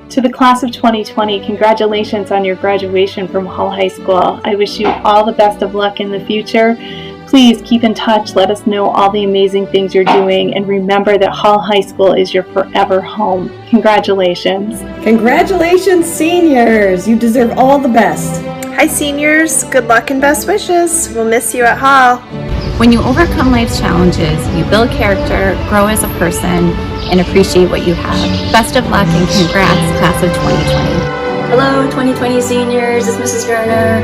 To the class of 2020, congratulations on your graduation from Hall High School. I wish you all the best of luck in the future. Please keep in touch, let us know all the amazing things you're doing, and remember that Hall High School is your forever home. Congratulations. Congratulations, seniors! You deserve all the best. Hi, seniors. Good luck and best wishes. We'll miss you at Hall. When you overcome life's challenges, you build character, grow as a person, and appreciate what you have. Best of luck and congrats, class of 2020. Hello, 2020 seniors. It's Mrs. Garner.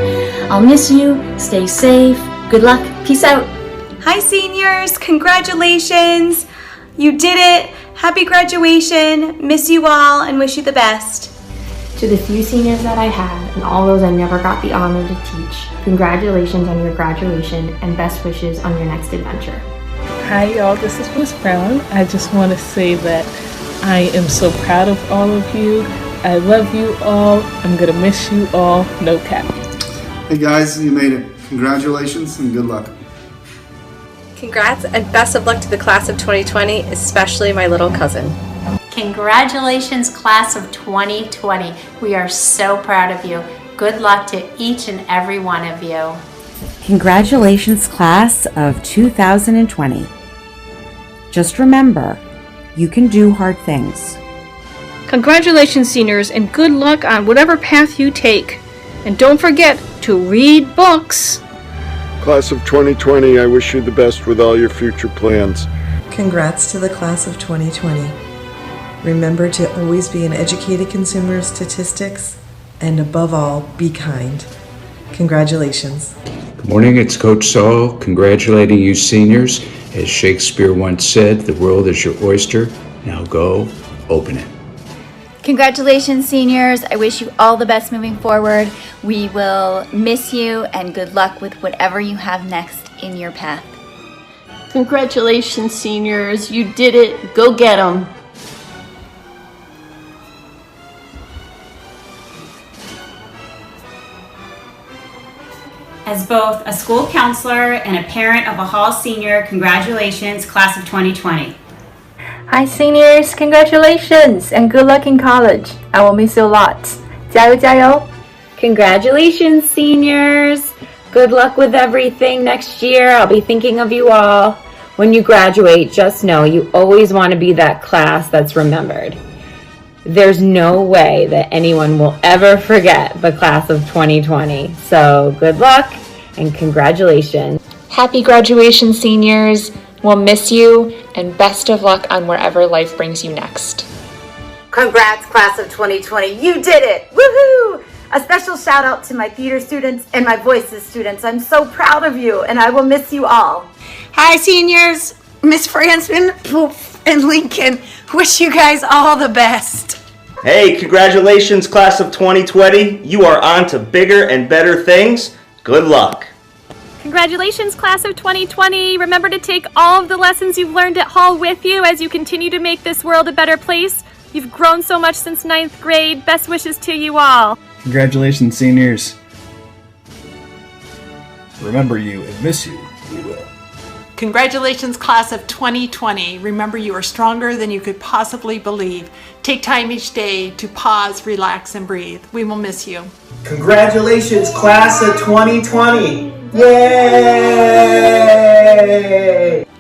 I'll miss you. Stay safe. Good luck. Peace out. Hi, seniors. Congratulations. You did it. Happy graduation. Miss you all and wish you the best. To the few seniors that I had and all those I never got the honor to teach, congratulations on your graduation and best wishes on your next adventure. Hi y'all, this is Miss Brown. I just want to say that I am so proud of all of you. I love you all. I'm going to miss you all. No cap. Hey guys, you made it. Congratulations and good luck. Congrats and best of luck to the class of 2020, especially my little cousin. Congratulations, class of 2020. We are so proud of you. Good luck to each and every one of you. Congratulations, class of 2020. Just remember, you can do hard things. Congratulations, seniors, and good luck on whatever path you take. And don't forget to read books. Class of 2020, I wish you the best with all your future plans. Congrats to the class of 2020. Remember to always be an educated consumer of statistics, and above all, be kind. Congratulations. Good morning, it's Coach Saul congratulating you seniors. As Shakespeare once said, the world is your oyster. Now go open it. Congratulations, seniors. I wish you all the best moving forward. We will miss you and good luck with whatever you have next in your path. Congratulations, seniors. You did it. Go get 'em. As both a school counselor and a parent of a Hall senior, congratulations, class of 2020. Hi seniors, congratulations and good luck in college. I will miss you a lot. 加油加油! Congratulations, seniors. Good luck with everything next year. I'll be thinking of you all. When you graduate, just know you always want to be that class that's remembered. There's no way that anyone will ever forget the class of 2020. So good luck and congratulations. Happy graduation, seniors. We'll miss you and best of luck on wherever life brings you next. Congrats, class of 2020. You did it. Woohoo! A special shout out to my theater students and my voices students. I'm so proud of you and I will miss you all. Hi, seniors. Miss Franson and Lincoln. Wish you guys all the best. Hey, congratulations, class of 2020. You are on to bigger and better things. Good luck. Congratulations, class of 2020. Remember to take all of the lessons you've learned at Hall with you as you continue to make this world a better place. You've grown so much since 9th grade. Best wishes to you all. Congratulations, seniors. Remember you and miss you, we will. Congratulations, class of 2020. Remember, you are stronger than you could possibly believe. Take time each day to pause, relax, and breathe. We will miss you. Congratulations, class of 2020. Yay!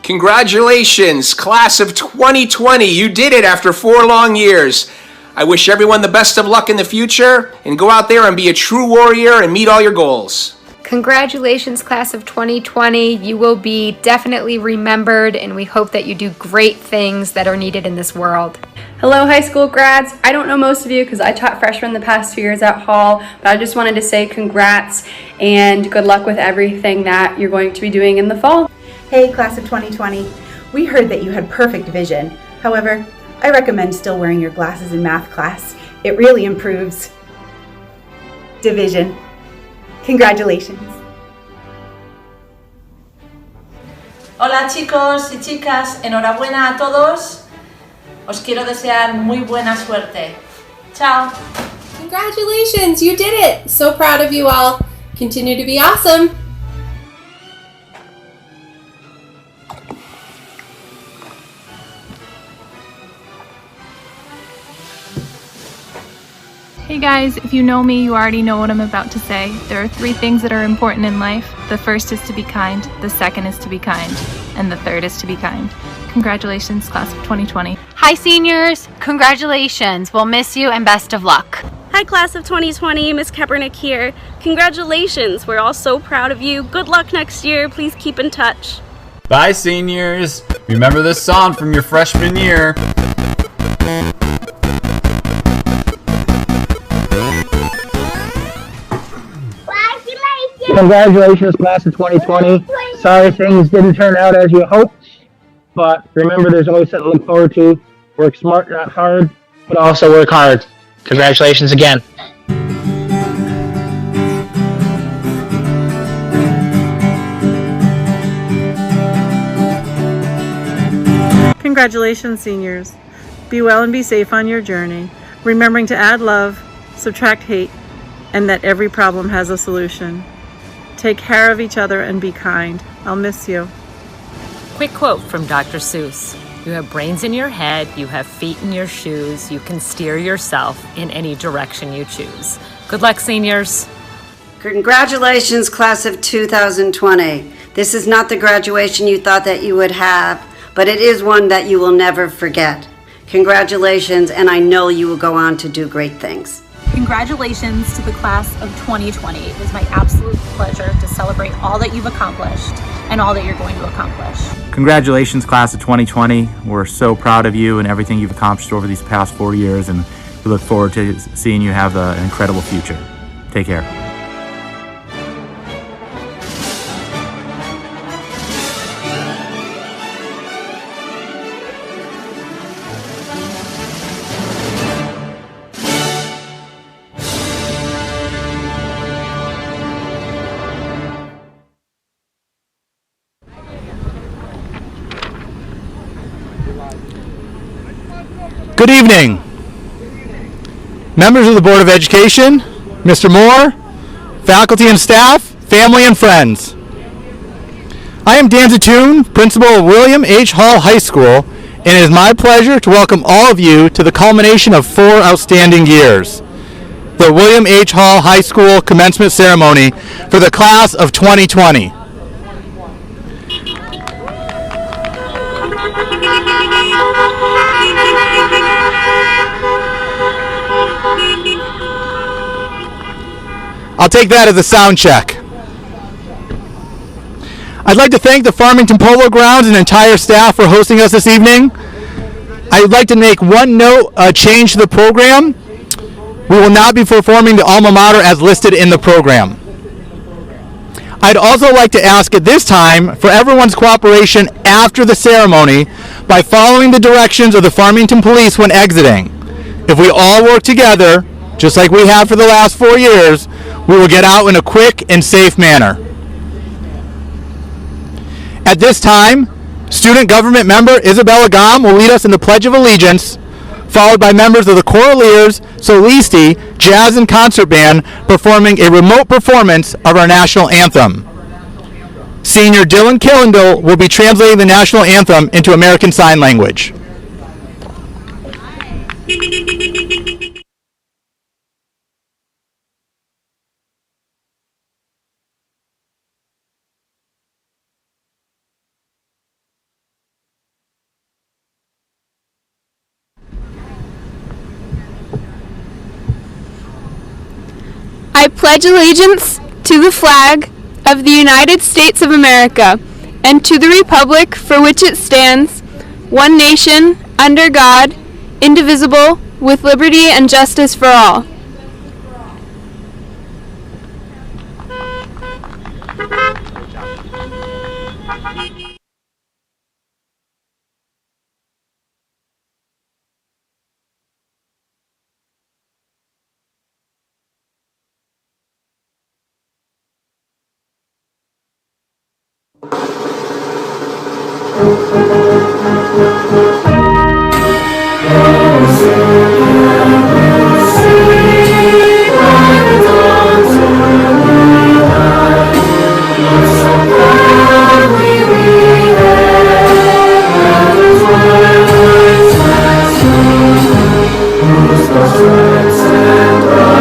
Congratulations, class of 2020. You did it after 4 long years. I wish everyone the best of luck in the future and go out there and be a true warrior and meet all your goals. Congratulations, class of 2020. You will be definitely remembered, and we hope that you do great things that are needed in this world. Hello, high school grads. I don't know most of you because I taught freshmen the past 2 years at Hall, but I just wanted to say congrats and good luck with everything that you're going to be doing in the fall. Hey, class of 2020. We heard that you had perfect vision. However, I recommend still wearing your glasses in math class. It really improves division. Congratulations. Hola chicos y chicas, enhorabuena a todos. Os quiero desear muy buena suerte. Ciao. Congratulations, you did it. So proud of you all. Continue to be awesome. Hey guys, if you know me, you already know what I'm about to say. There are 3 things that are important in life. The first is to be kind, the second is to be kind, and the third is to be kind. Congratulations, class of 2020. Hi, seniors. Congratulations. We'll miss you and best of luck. Hi, class of 2020, Miss Kaepernick here. Congratulations, we're all so proud of you. Good luck next year, please keep in touch. Bye, seniors. Remember this song from your freshman year. Congratulations, class of 2020. Sorry things didn't turn out as you hoped, but remember there's always something to look forward to. Work smart, not hard, but also work hard. Congratulations again. Congratulations, seniors. Be well and be safe on your journey, remembering to add love, subtract hate, and that every problem has a solution. Take care of each other and be kind. I'll miss you. Quick quote from Dr. Seuss. You have brains in your head, you have feet in your shoes, you can steer yourself in any direction you choose. Good luck, seniors. Congratulations, class of 2020. This is not the graduation you thought that you would have, but it is one that you will never forget. Congratulations, and I know you will go on to do great things. Congratulations to the class of 2020. It was my absolute pleasure to celebrate all that you've accomplished and all that you're going to accomplish. Congratulations, class of 2020. We're so proud of you and everything you've accomplished over these past 4 years, and we look forward to seeing you have an incredible future. Take care. Good evening, members of the Board of Education, Mr. Moore, faculty and staff, family and friends. I am Dan Zatoon, principal of William H. Hall High School, and it is my pleasure to welcome all of you to the culmination of 4 outstanding years, the William H. Hall High School commencement ceremony for the class of 2020. I'll take that as a sound check. I'd like to thank the Farmington Polo Grounds and entire staff for hosting us this evening. I would like to make one note, change to the program. We will not be performing the alma mater as listed in the program. I'd also like to ask at this time for everyone's cooperation after the ceremony by following the directions of the Farmington Police when exiting. If we all work together, just like we have for the last 4 years, we will get out in a quick and safe manner. At this time, student government member Isabella Gom will lead us in the Pledge of Allegiance, followed by members of the Choraleers, Solisti, Jazz and Concert Band performing a remote performance of our national anthem. Senior Dylan Killendall will be translating the national anthem into American Sign Language. I pledge allegiance to the flag of the United States of America and to the republic for which it stands, one nation, under God, indivisible, with liberty and justice for all. Strength and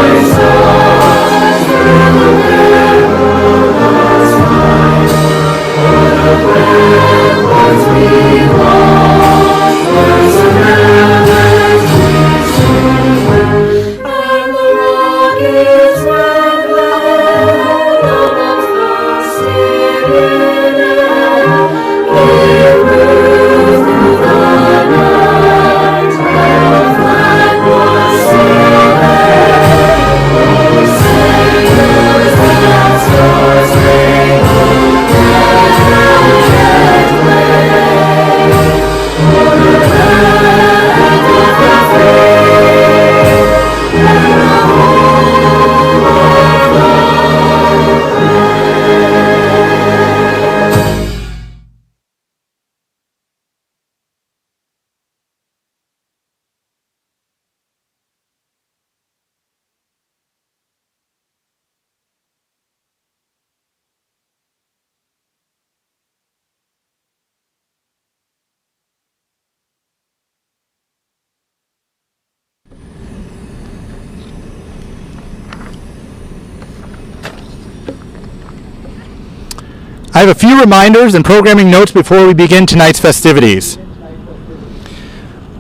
have a few reminders and programming notes before we begin tonight's festivities.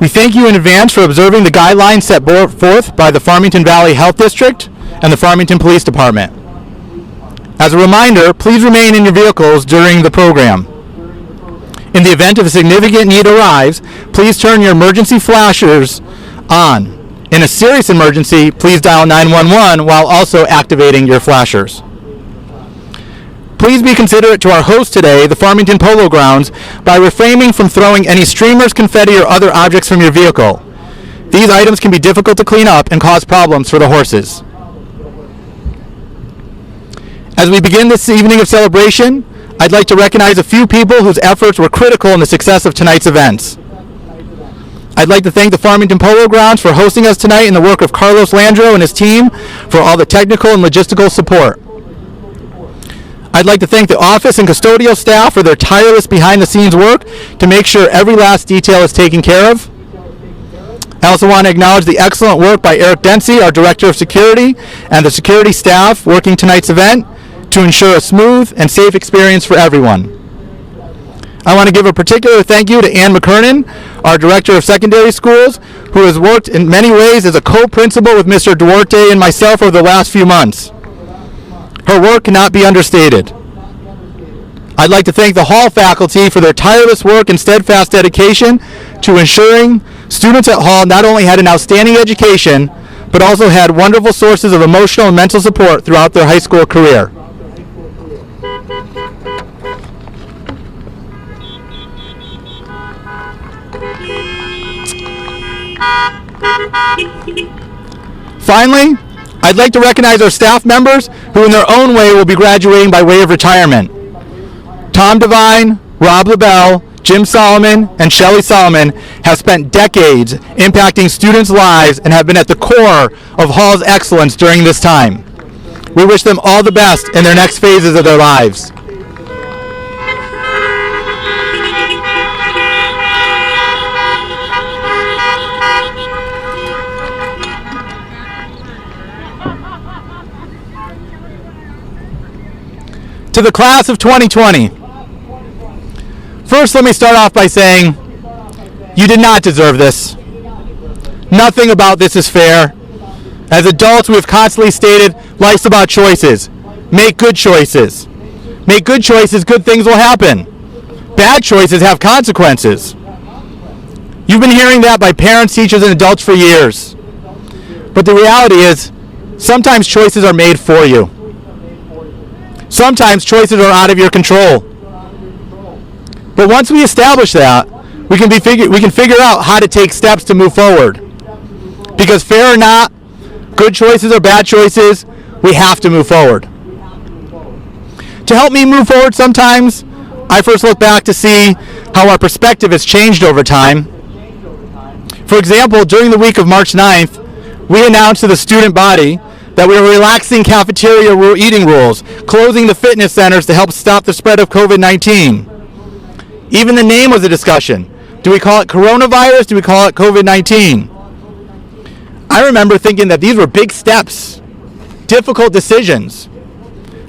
We thank you in advance for observing the guidelines set forth by the Farmington Valley Health District and the Farmington Police Department. As a reminder, please remain in your vehicles during the program. In the event of a significant need arrives, please turn your emergency flashers on. In a serious emergency, please dial 911 while also activating your flashers. Please be considerate to our host today, the Farmington Polo Grounds, by refraining from throwing any streamers, confetti, or other objects from your vehicle. These items can be difficult to clean up and cause problems for the horses. As we begin this evening of celebration, I'd like to recognize a few people whose efforts were critical in the success of tonight's events. I'd like to thank the Farmington Polo Grounds for hosting us tonight and the work of Carlos Landro and his team for all the technical and logistical support. I'd like to thank the office and custodial staff for their tireless behind-the-scenes work to make sure every last detail is taken care of. I also want to acknowledge the excellent work by Eric Dempsey, our Director of Security, and the security staff working tonight's event to ensure a smooth and safe experience for everyone. I want to give a particular thank you to Ann McKernan, our Director of Secondary Schools, who has worked in many ways as a co-principal with Mr. Duarte and myself over the last few months. Her work cannot be understated. I'd like to thank the Hall faculty for their tireless work and steadfast dedication to ensuring students at Hall not only had an outstanding education, but also had wonderful sources of emotional and mental support throughout their high school career. Finally, I'd like to recognize our staff members who in their own way will be graduating by way of retirement. Tom Devine, Rob LaBelle, Jim Solomon, and Shelley Solomon have spent decades impacting students' lives and have been at the core of Hall's excellence during this time. We wish them all the best in their next phases of their lives. To the class of 2020. First, let me start off by saying, you did not deserve this. Nothing about this is fair. As adults, we have constantly stated, life's about choices. Make good choices. Make good choices, good things will happen. Bad choices have consequences. You've been hearing that by parents, teachers, and adults for years. But the reality is, sometimes choices are made for you. Sometimes choices are out of your control. But once we establish that, we can figure out how to take steps to move forward. Because fair or not, good choices or bad choices, we have to move forward. To help me move forward sometimes, I first look back to see how our perspective has changed over time. For example, during the week of March 9th, we announced to the student body that we were relaxing cafeteria eating rules, closing the fitness centers to help stop the spread of COVID-19. Even the name was a discussion. Do we call it coronavirus? Do we call it COVID-19? I remember thinking that these were big steps, difficult decisions.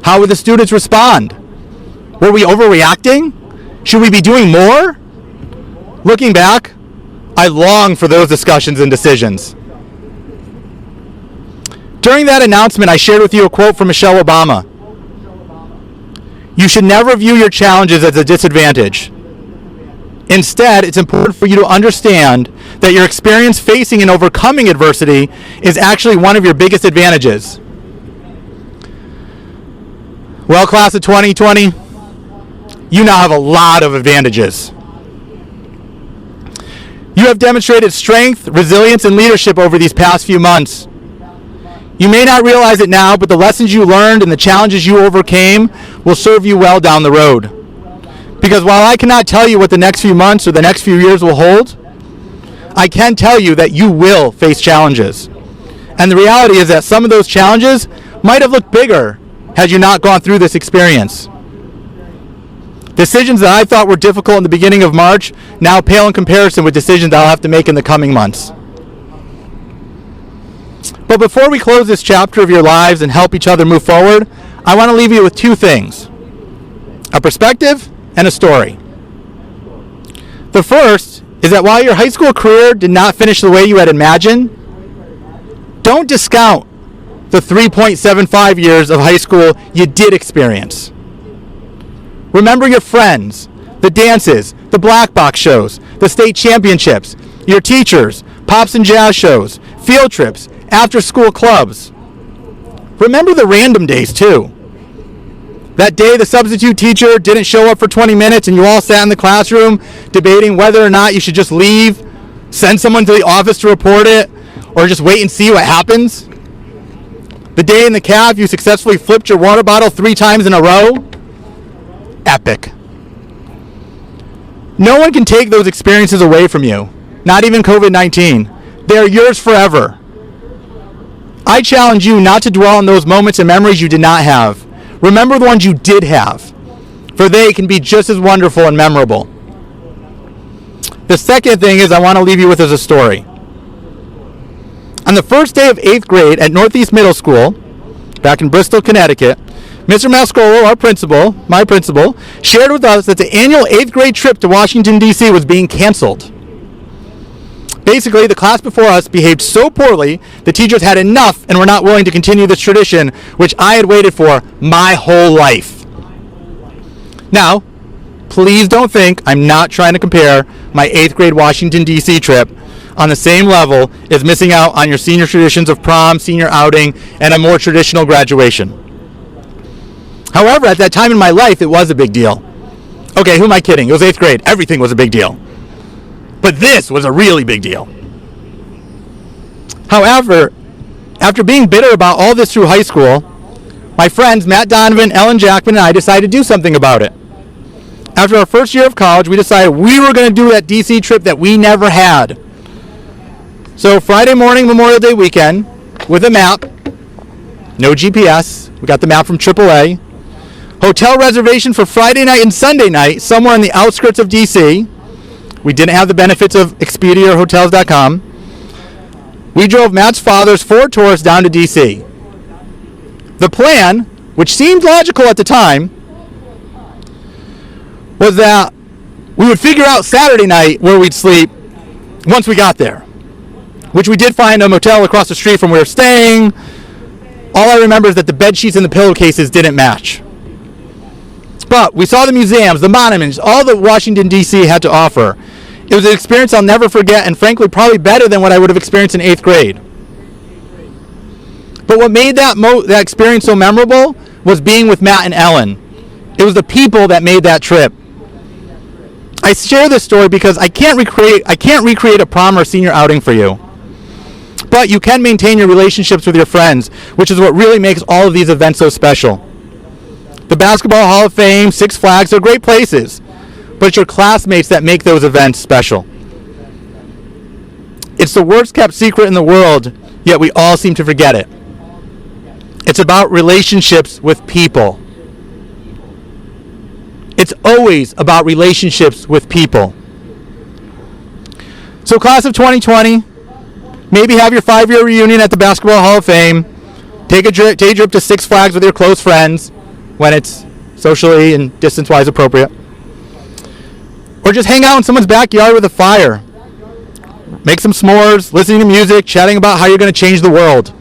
How would the students respond? Were we overreacting? Should we be doing more? Looking back, I long for those discussions and decisions. During that announcement, I shared with you a quote from Michelle Obama. You should never view your challenges as a disadvantage. Instead, it's important for you to understand that your experience facing and overcoming adversity is actually one of your biggest advantages. Well, class of 2020, you now have a lot of advantages. You have demonstrated strength, resilience, and leadership over these past few months. You may not realize it now, but the lessons you learned and the challenges you overcame will serve you well down the road. Because while I cannot tell you what the next few months or the next few years will hold, I can tell you that you will face challenges. And the reality is that some of those challenges might have looked bigger had you not gone through this experience. Decisions that I thought were difficult in the beginning of March now pale in comparison with decisions that I'll have to make in the coming months. But before we close this chapter of your lives and help each other move forward, I want to leave you with two things. a perspective, and a story. The first is that while your high school career did not finish the way you had imagined, don't discount the 3.75 years of high school you did experience. Remember your friends, the dances, the black box shows, the state championships, your teachers, pops and jazz shows, field trips, after-school clubs. Remember the random days, too. That day the substitute teacher didn't show up for 20 minutes and you all sat in the classroom debating whether or not you should just leave, send someone to the office to report it, or just wait and see what happens. The day in the caf you successfully flipped your water bottle 3 times in a row. Epic. No one can take those experiences away from you, not even COVID-19. They're yours forever. I challenge you not to dwell on those moments and memories you did not have. Remember the ones you did have, for they can be just as wonderful and memorable. The second thing is I want to leave you with is a story. On the first day of 8th grade at Northeast Middle School, back in Bristol, Connecticut, Mr. Mascolo, my principal, shared with us that the annual 8th grade trip to Washington, D.C. was being canceled. Basically, the class before us behaved so poorly, the teachers had enough and were not willing to continue this tradition, which I had waited for my whole life. Now, please don't think I'm not trying to compare my 8th grade Washington, D.C. trip on the same level as missing out on your senior traditions of prom, senior outing, and a more traditional graduation. However, at that time in my life, it was a big deal. Okay, who am I kidding? It was 8th grade. Everything was a big deal. But this was a really big deal. However, after being bitter about all this through high school, my friends Matt Donovan, Ellen Jackman, and I decided to do something about it. After our first year of college, we decided we were going to do that DC trip that we never had. So Friday morning, Memorial Day weekend, with a map, no GPS, we got the map from AAA, hotel reservation for Friday night and Sunday night, somewhere in the outskirts of DC. We didn't have the benefits of Expedia or Hotels.com. We drove Matt's father's Ford Taurus down to DC. The plan, which seemed logical at the time, was that we would figure out Saturday night where we'd sleep once we got there, which we did find a motel across the street from where we were staying. All I remember is that the bed sheets and the pillowcases didn't match. But we saw the museums, the monuments, all that Washington, D.C. had to offer. It was an experience I'll never forget, and frankly, probably better than what I would have experienced in 8th grade. But what made that experience so memorable was being with Matt and Ellen. It was the people that made that trip. I share this story because I can't recreate a prom or senior outing for you. But you can maintain your relationships with your friends, which is what really makes all of these events so special. The Basketball Hall of Fame, Six Flags are great places, but it's your classmates that make those events special. It's the worst kept secret in the world, yet we all seem to forget it. It's about relationships with people. It's always about relationships with people. So class of 2020, maybe have your 5-year reunion at the Basketball Hall of Fame. Take a day trip to Six Flags with your close friends when it's socially and distance-wise appropriate. Or just hang out in someone's backyard with a fire. Make some s'mores, listening to music, chatting about how you're going to change the world.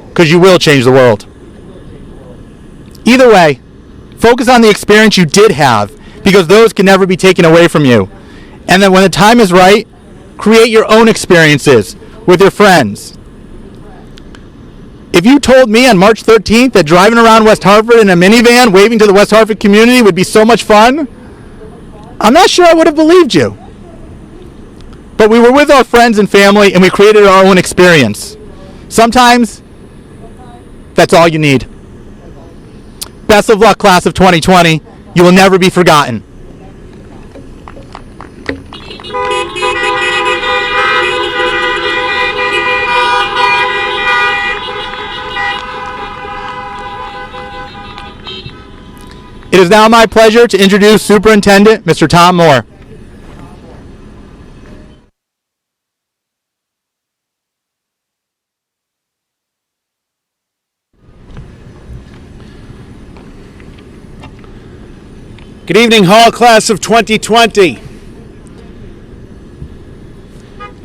Because you will change the world. Either way, focus on the experience you did have, because those can never be taken away from you. And then when the time is right, create your own experiences with your friends. If you told me on March 13th that driving around West Hartford in a minivan waving to the West Hartford community would be so much fun, I'm not sure I would have believed you. But we were with our friends and family and we created our own experience. Sometimes, that's all you need. Best of luck, class of 2020. You will never be forgotten. It is now my pleasure to introduce Superintendent Mr. Tom Moore. Good evening, Hall Class of 2020.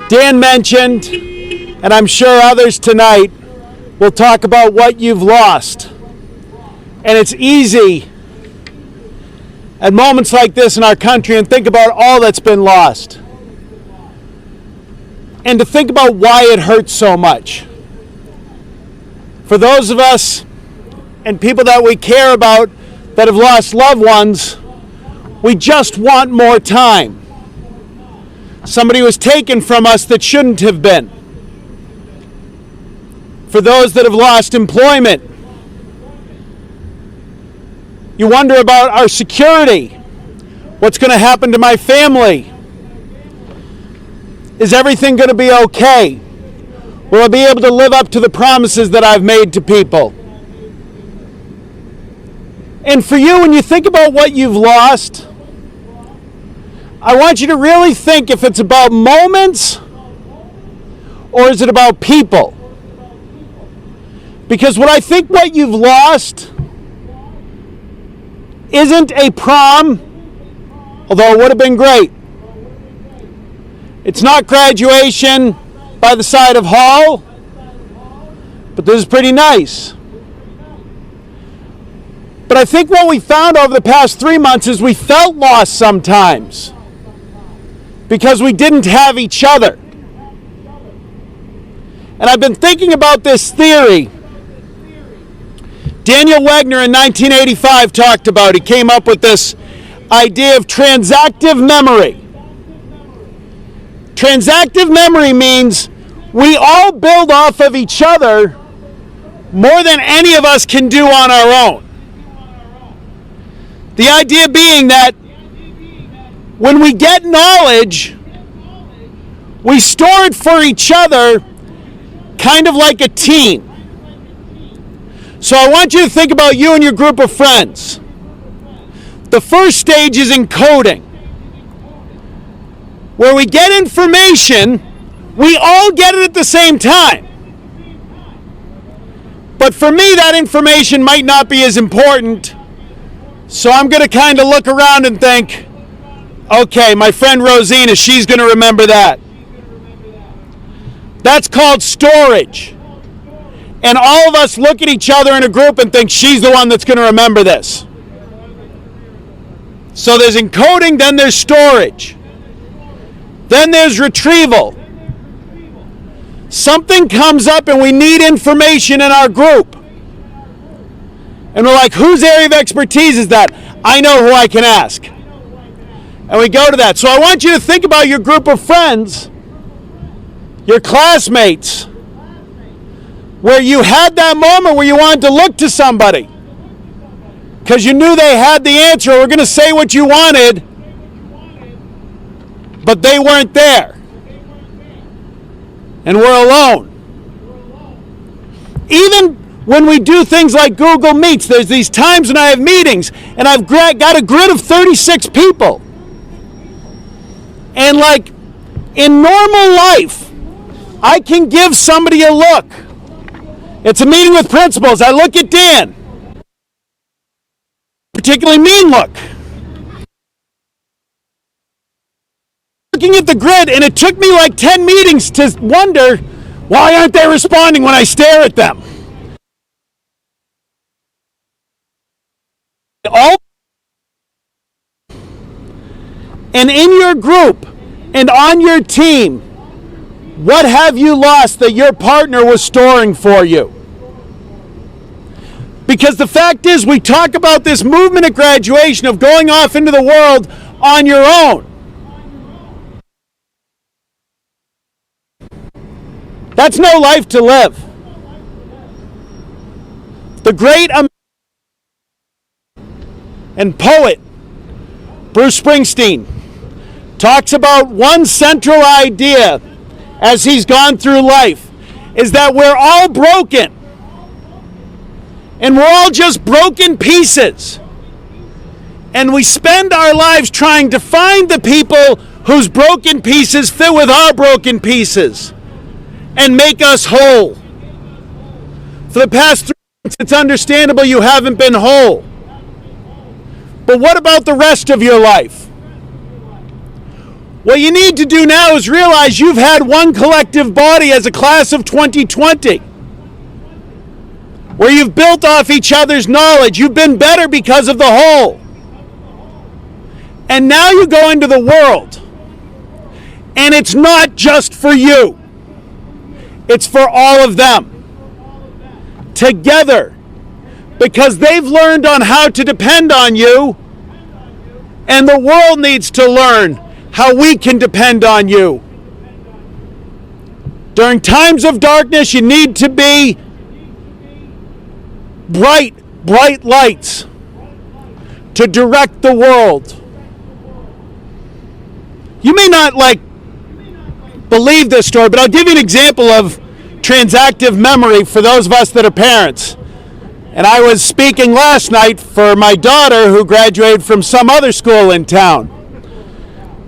Dan mentioned, and I'm sure others tonight, will talk about what you've lost. And it's easy at moments like this in our country and think about all that's been lost. And to think about why it hurts so much. For those of us and people that we care about that have lost loved ones, we just want more time. Somebody was taken from us that shouldn't have been. For those that have lost employment, you wonder about our security. What's going to happen to my family? Is everything going to be okay? Will I be able to live up to the promises that I've made to people? And for you, when you think about what you've lost, I want you to really think if it's about moments or is it about people? Because what I think what you've lost isn't a prom, although it would have been great. It's not graduation by the side of Hall, but this is pretty nice. But I think what we found over the past 3 months is we felt lost sometimes because we didn't have each other. And I've been thinking about this theory. Daniel Wegner in 1985 talked about, he came up with this idea of transactive memory. Transactive memory means we all build off of each other more than any of us can do on our own. The idea being that when we get knowledge, we store it for each other, kind of like a team. So I want you to think about you and your group of friends. The first stage is encoding, where we get information, we all get it at the same time. But for me, that information might not be as important, so I'm going to kind of look around and think, okay, my friend Rosina, she's going to remember that. That's called storage. And all of us look at each other in a group and think she's the one that's going to remember this. So there's encoding, then there's storage. Then there's retrieval. Something comes up and we need information in our group. And we're like, whose area of expertise is that? I know who I can ask. And we go to that. So I want you to think about your group of friends, your classmates, where you had that moment where you wanted to look to somebody because you knew they had the answer or were going to say what you wanted, but they weren't there. And we're alone. Even when we do things like Google Meets, there's these times when I have meetings and I've got a grid of 36 people. And like in normal life, I can give somebody a look. It's a meeting with principals. I look at Dan. Particularly mean look. Looking at the grid, and it took me like 10 meetings to wonder, why aren't they responding when I stare at them? And in your group and on your team, what have you lost that your partner was storing for you? Because the fact is, we talk about this movement at graduation of going off into the world on your own. That's no life to live. The great and poet Bruce Springsteen talks about one central idea as he's gone through life, is that we're all broken. And we're all just broken pieces. And we spend our lives trying to find the people whose broken pieces fit with our broken pieces and make us whole. For the past 3 months, it's understandable you haven't been whole. But what about the rest of your life? What you need to do now is realize you've had one collective body as a class of 2020, where you've built off each other's knowledge. You've been better because of the whole. And now you go into the world, and it's not just for you. It's for all of them. Together. Because they've learned on how to depend on you, and the world needs to learn how we can depend on you. During times of darkness, you need to be bright lights to direct the world. You may not believe this story, but I'll give you an example of transactive memory for those of us that are parents. And I was speaking last night for my daughter who graduated from some other school in town.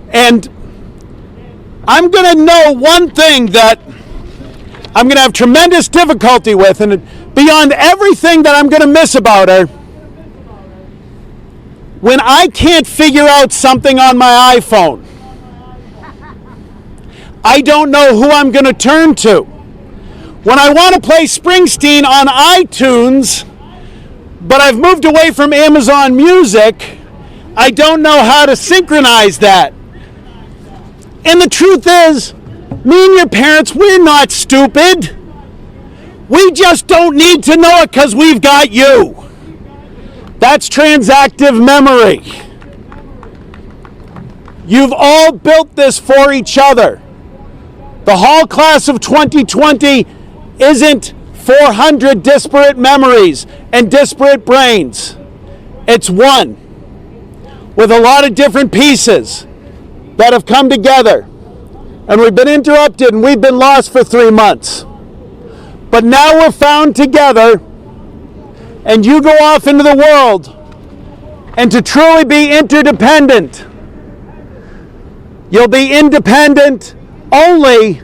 And I'm going to know one thing that I'm going to have tremendous difficulty with, and beyond everything that I'm going to miss about her, when I can't figure out something on my iPhone, I don't know who I'm going to turn to. When I want to play Springsteen on iTunes, but I've moved away from Amazon Music, I don't know how to synchronize that. And the truth is, me and your parents, we're not stupid. We just don't need to know it because we've got you. That's transactive memory. You've all built this for each other. The Hall class of 2020 isn't 400 disparate memories and disparate brains. It's one with a lot of different pieces that have come together. And we've been interrupted and we've been lost for 3 months. But now we're found together, and you go off into the world, and to truly be interdependent, you'll be independent only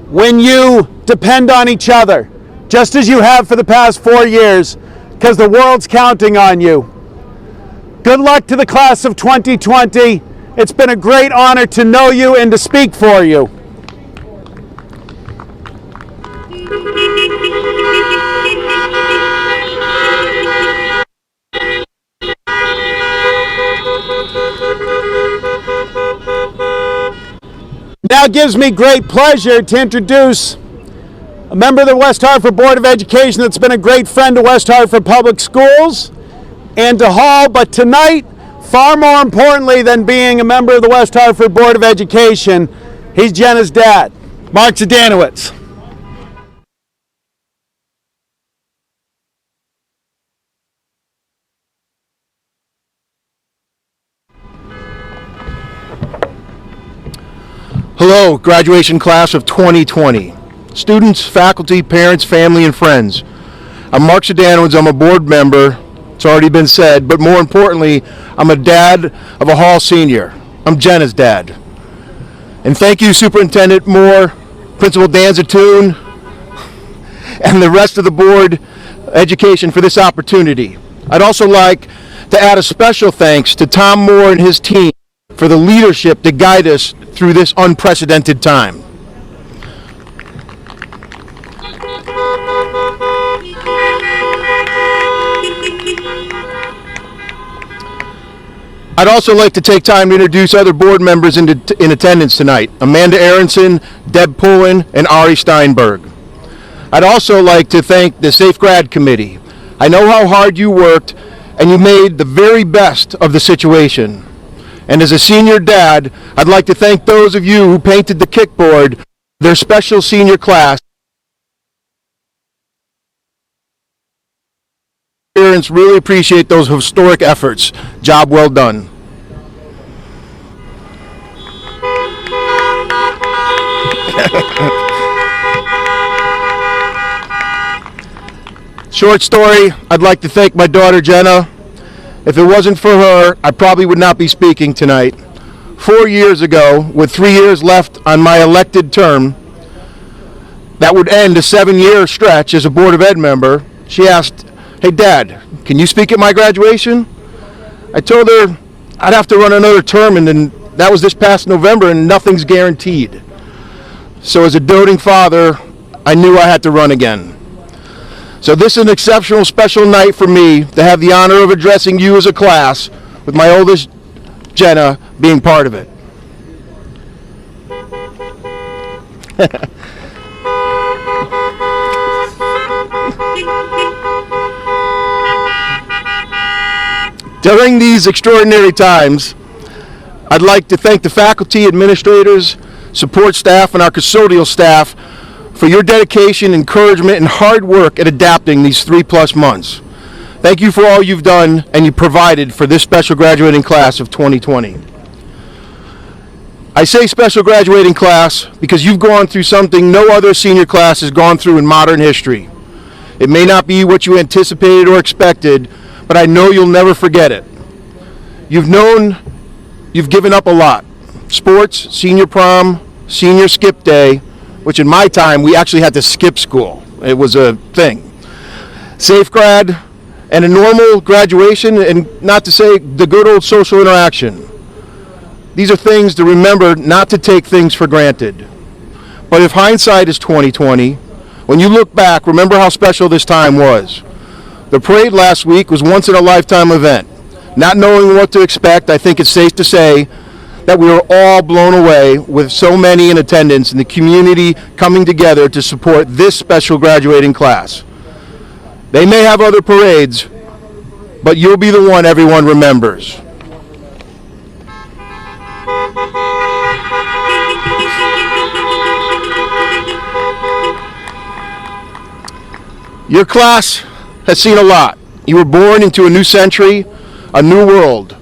when you depend on each other, just as you have for the past 4 years, because the world's counting on you. Good luck to the class of 2020. It's been a great honor to know you and to speak for you. Now it gives me great pleasure to introduce a member of the West Hartford Board of Education that's been a great friend to West Hartford Public Schools and to Hall, but tonight, far more importantly than being a member of the West Hartford Board of Education, he's Jenna's dad, Mark Zdanowitz. Hello, graduation class of 2020. Students, faculty, parents, family, and friends. I'm Mark Zdanowitz. I'm a board member. It's already been said, but more importantly, I'm a dad of a Hall senior. I'm Jenna's dad. And thank you, Superintendent Moore, Principal Dan Zatoon, and the rest of the board education for this opportunity. I'd also like to add a special thanks to Tom Moore and his team for the leadership to guide us through this unprecedented time. I'd also like to take time to introduce other board members in attendance tonight: Amanda Aronson, Deb Pullen, and Ari Steinberg. I'd also like to thank the Safe Grad Committee. I know how hard you worked, and you made the very best of the situation. And as a senior dad, I'd like to thank those of you who painted the kickboard, their special senior class. Parents really appreciate those historic efforts. Job well done. Short story, I'd like to thank my daughter Jenna. If it wasn't for her, I probably would not be speaking tonight. 4 years ago, with 3 years left on my elected term, that would end a 7-year stretch as a Board of Ed member, she asked, "Hey Dad, can you speak at my graduation?" I told her I'd have to run another term, and then that was this past November, and nothing's guaranteed. So as a doting father, I knew I had to run again. So this is an exceptional, special night for me to have the honor of addressing you as a class, with my oldest, Jenna, being part of it. During these extraordinary times, I'd like to thank the faculty, administrators, support staff, and our custodial staff for your dedication, encouragement, and hard work at adapting these 3+ months. Thank you for all you've done and you provided for this special graduating class of 2020. I say special graduating class because you've gone through something no other senior class has gone through in modern history. It may not be what you anticipated or expected, but I know you'll never forget it. You've given up a lot. Sports, senior prom, senior skip day, which in my time we actually had to skip school. It was a thing. Safe grad and a normal graduation, and not to say the good old social interaction. These are things to remember, not to take things for granted. But if hindsight is 20/20, when you look back, remember how special this time was. The parade last week was once in a lifetime event. Not knowing what to expect, I think it's safe to say that we were all blown away with so many in attendance and the community coming together to support this special graduating class. They may have other parades, but you'll be the one everyone remembers. Your class has seen a lot. You were born into a new century, a new world,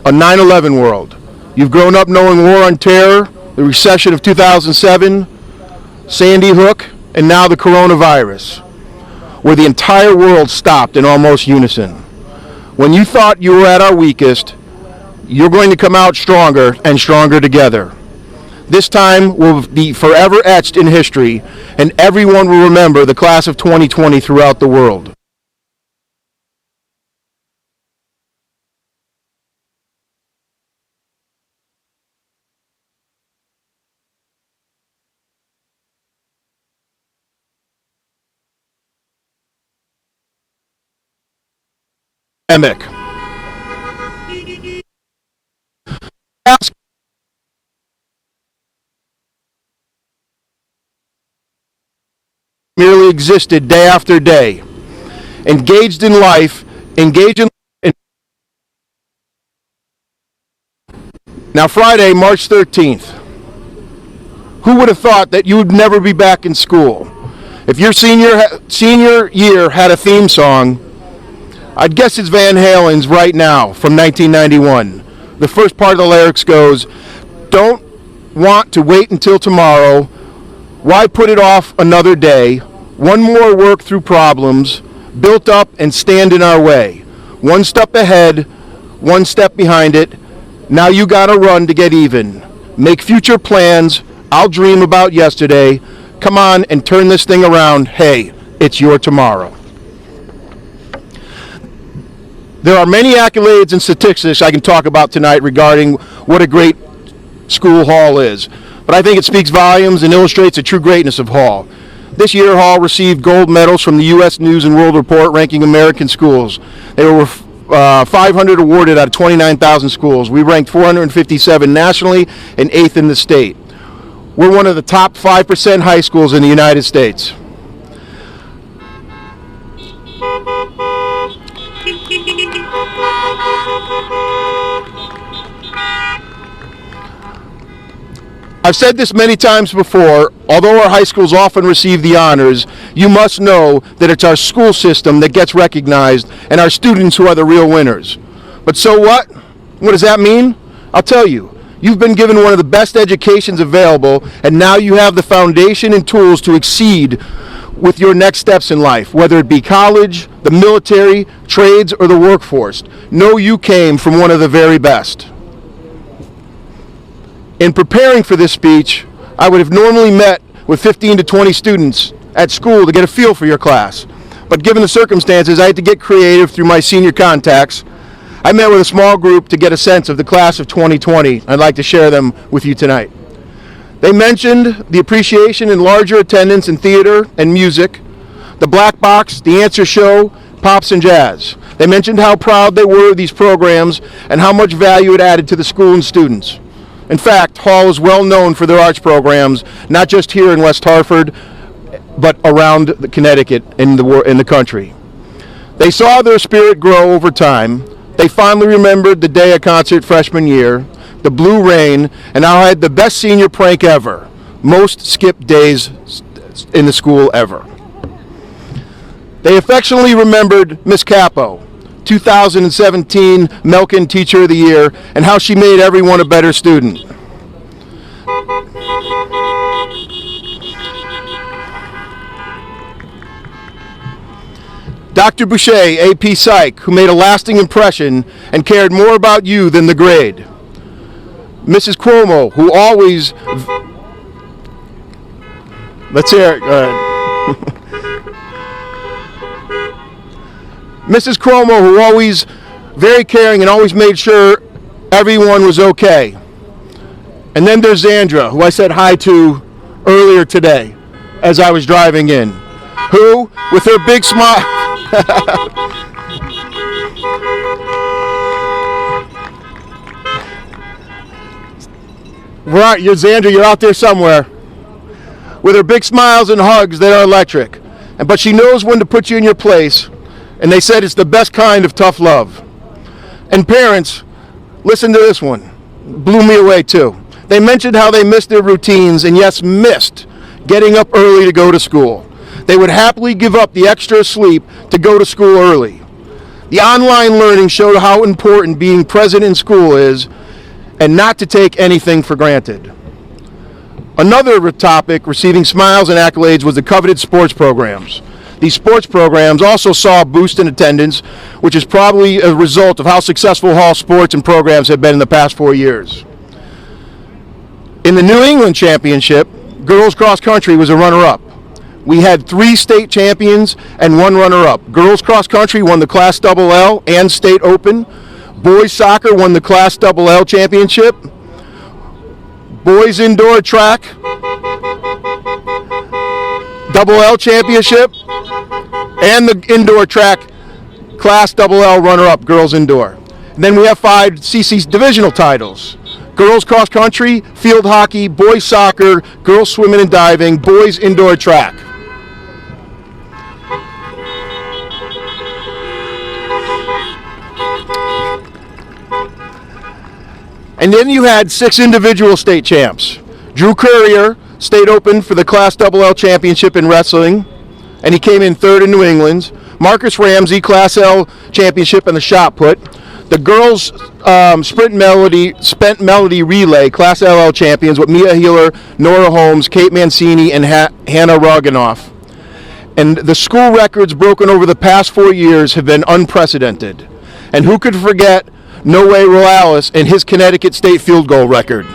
a 9/11 world. You've grown up knowing War on Terror, the recession of 2007, Sandy Hook, and now the coronavirus, where the entire world stopped in almost unison. When you thought you were at our weakest, you're going to come out stronger and stronger together. This time will be forever etched in history, and everyone will remember the class of 2020 throughout the world. Merely existed day after day, engaged in life, Now Friday, March 13th, who would have thought that you would never be back in school? If your senior year had a theme song, I'd guess it's Van Halen's Right Now from 1991. The first part of the lyrics goes, "Don't want to wait until tomorrow. Why put it off another day? One more work through problems, built up and stand in our way. One step ahead, one step behind it. Now you gotta run to get even. Make future plans. I'll dream about yesterday. Come on and turn this thing around. Hey, it's your tomorrow." There are many accolades and statistics I can talk about tonight regarding what a great school Hall is, but I think it speaks volumes and illustrates the true greatness of Hall. This year, Hall received gold medals from the U.S. News and World Report ranking American schools. There were 500 awarded out of 29,000 schools. We ranked 457 nationally and 8th in the state. We're one of the top 5% high schools in the United States. I've said this many times before, although our high schools often receive the honors, you must know that it's our school system that gets recognized and our students who are the real winners. But so what? What does that mean? I'll tell you. You've been given one of the best educations available, and now you have the foundation and tools to exceed with your next steps in life, whether it be college, the military, trades, or the workforce. Know you came from one of the very best. In preparing for this speech, I would have normally met with 15 to 20 students at school to get a feel for your class. But given the circumstances, I had to get creative through my senior contacts. I met with a small group to get a sense of the class of 2020. I'd like to share them with you tonight. They mentioned the appreciation in larger attendance in theater and music, the Black Box, the Answer Show, Pops and Jazz. They mentioned how proud they were of these programs and how much value it added to the school and students. In fact, Hall is well known for their arts programs, not just here in West Hartford, but around the Connecticut and in the country. They saw their spirit grow over time. They fondly remembered the day of concert freshman year, the Blue Rain, and how I had the best senior prank ever. Most skipped days in the school ever. They affectionately remembered Miss Capo, 2017 Melkin Teacher of the Year, and how she made everyone a better student. Dr. Boucher, AP Psych, who made a lasting impression and cared more about you than the grade. Mrs. Cuomo, who always... Let's hear it. Go ahead. Mrs. Cuomo, who always very caring and always made sure everyone was okay. And then there's Zandra, who I said hi to earlier today as I was driving in, who, with her big smile... You're Zandra, you're out there somewhere. With her big smiles and hugs that are electric. But she knows when to put you in your place. And they said it's the best kind of tough love. And parents, listen to this one. Blew me away too. They mentioned how they missed their routines and yes, missed getting up early to go to school. They would happily give up the extra sleep to go to school early. The online learning showed how important being present in school is and not to take anything for granted. Another topic receiving smiles and accolades was the coveted sports programs. These sports programs also saw a boost in attendance, which is probably a result of how successful Hall sports and programs have been in the past 4 years. In the New England Championship, girls cross country was a runner-up. We had 3 state champions and 1 runner-up. Girls cross country won the Class LL and State Open. Boys soccer won the Class LL championship. Boys indoor track, LL championship, and the indoor track Class LL runner-up, girls indoor. And then we have 5 CC divisional titles. Girls cross country, field hockey, boys soccer, girls swimming and diving, boys indoor track. And then you had 6 individual state champs. Drew Courier, State Open for the Class LL Championship in wrestling, and he came in 3rd in New England. Marcus Ramsey, Class L Championship in the shot put. The girls spent melody relay, Class LL champions with Mia Healer, Nora Holmes, Kate Mancini, and Hannah Roganoff. And the school records broken over the past 4 years have been unprecedented. And who could forget No Way Morales and his Connecticut State field goal record?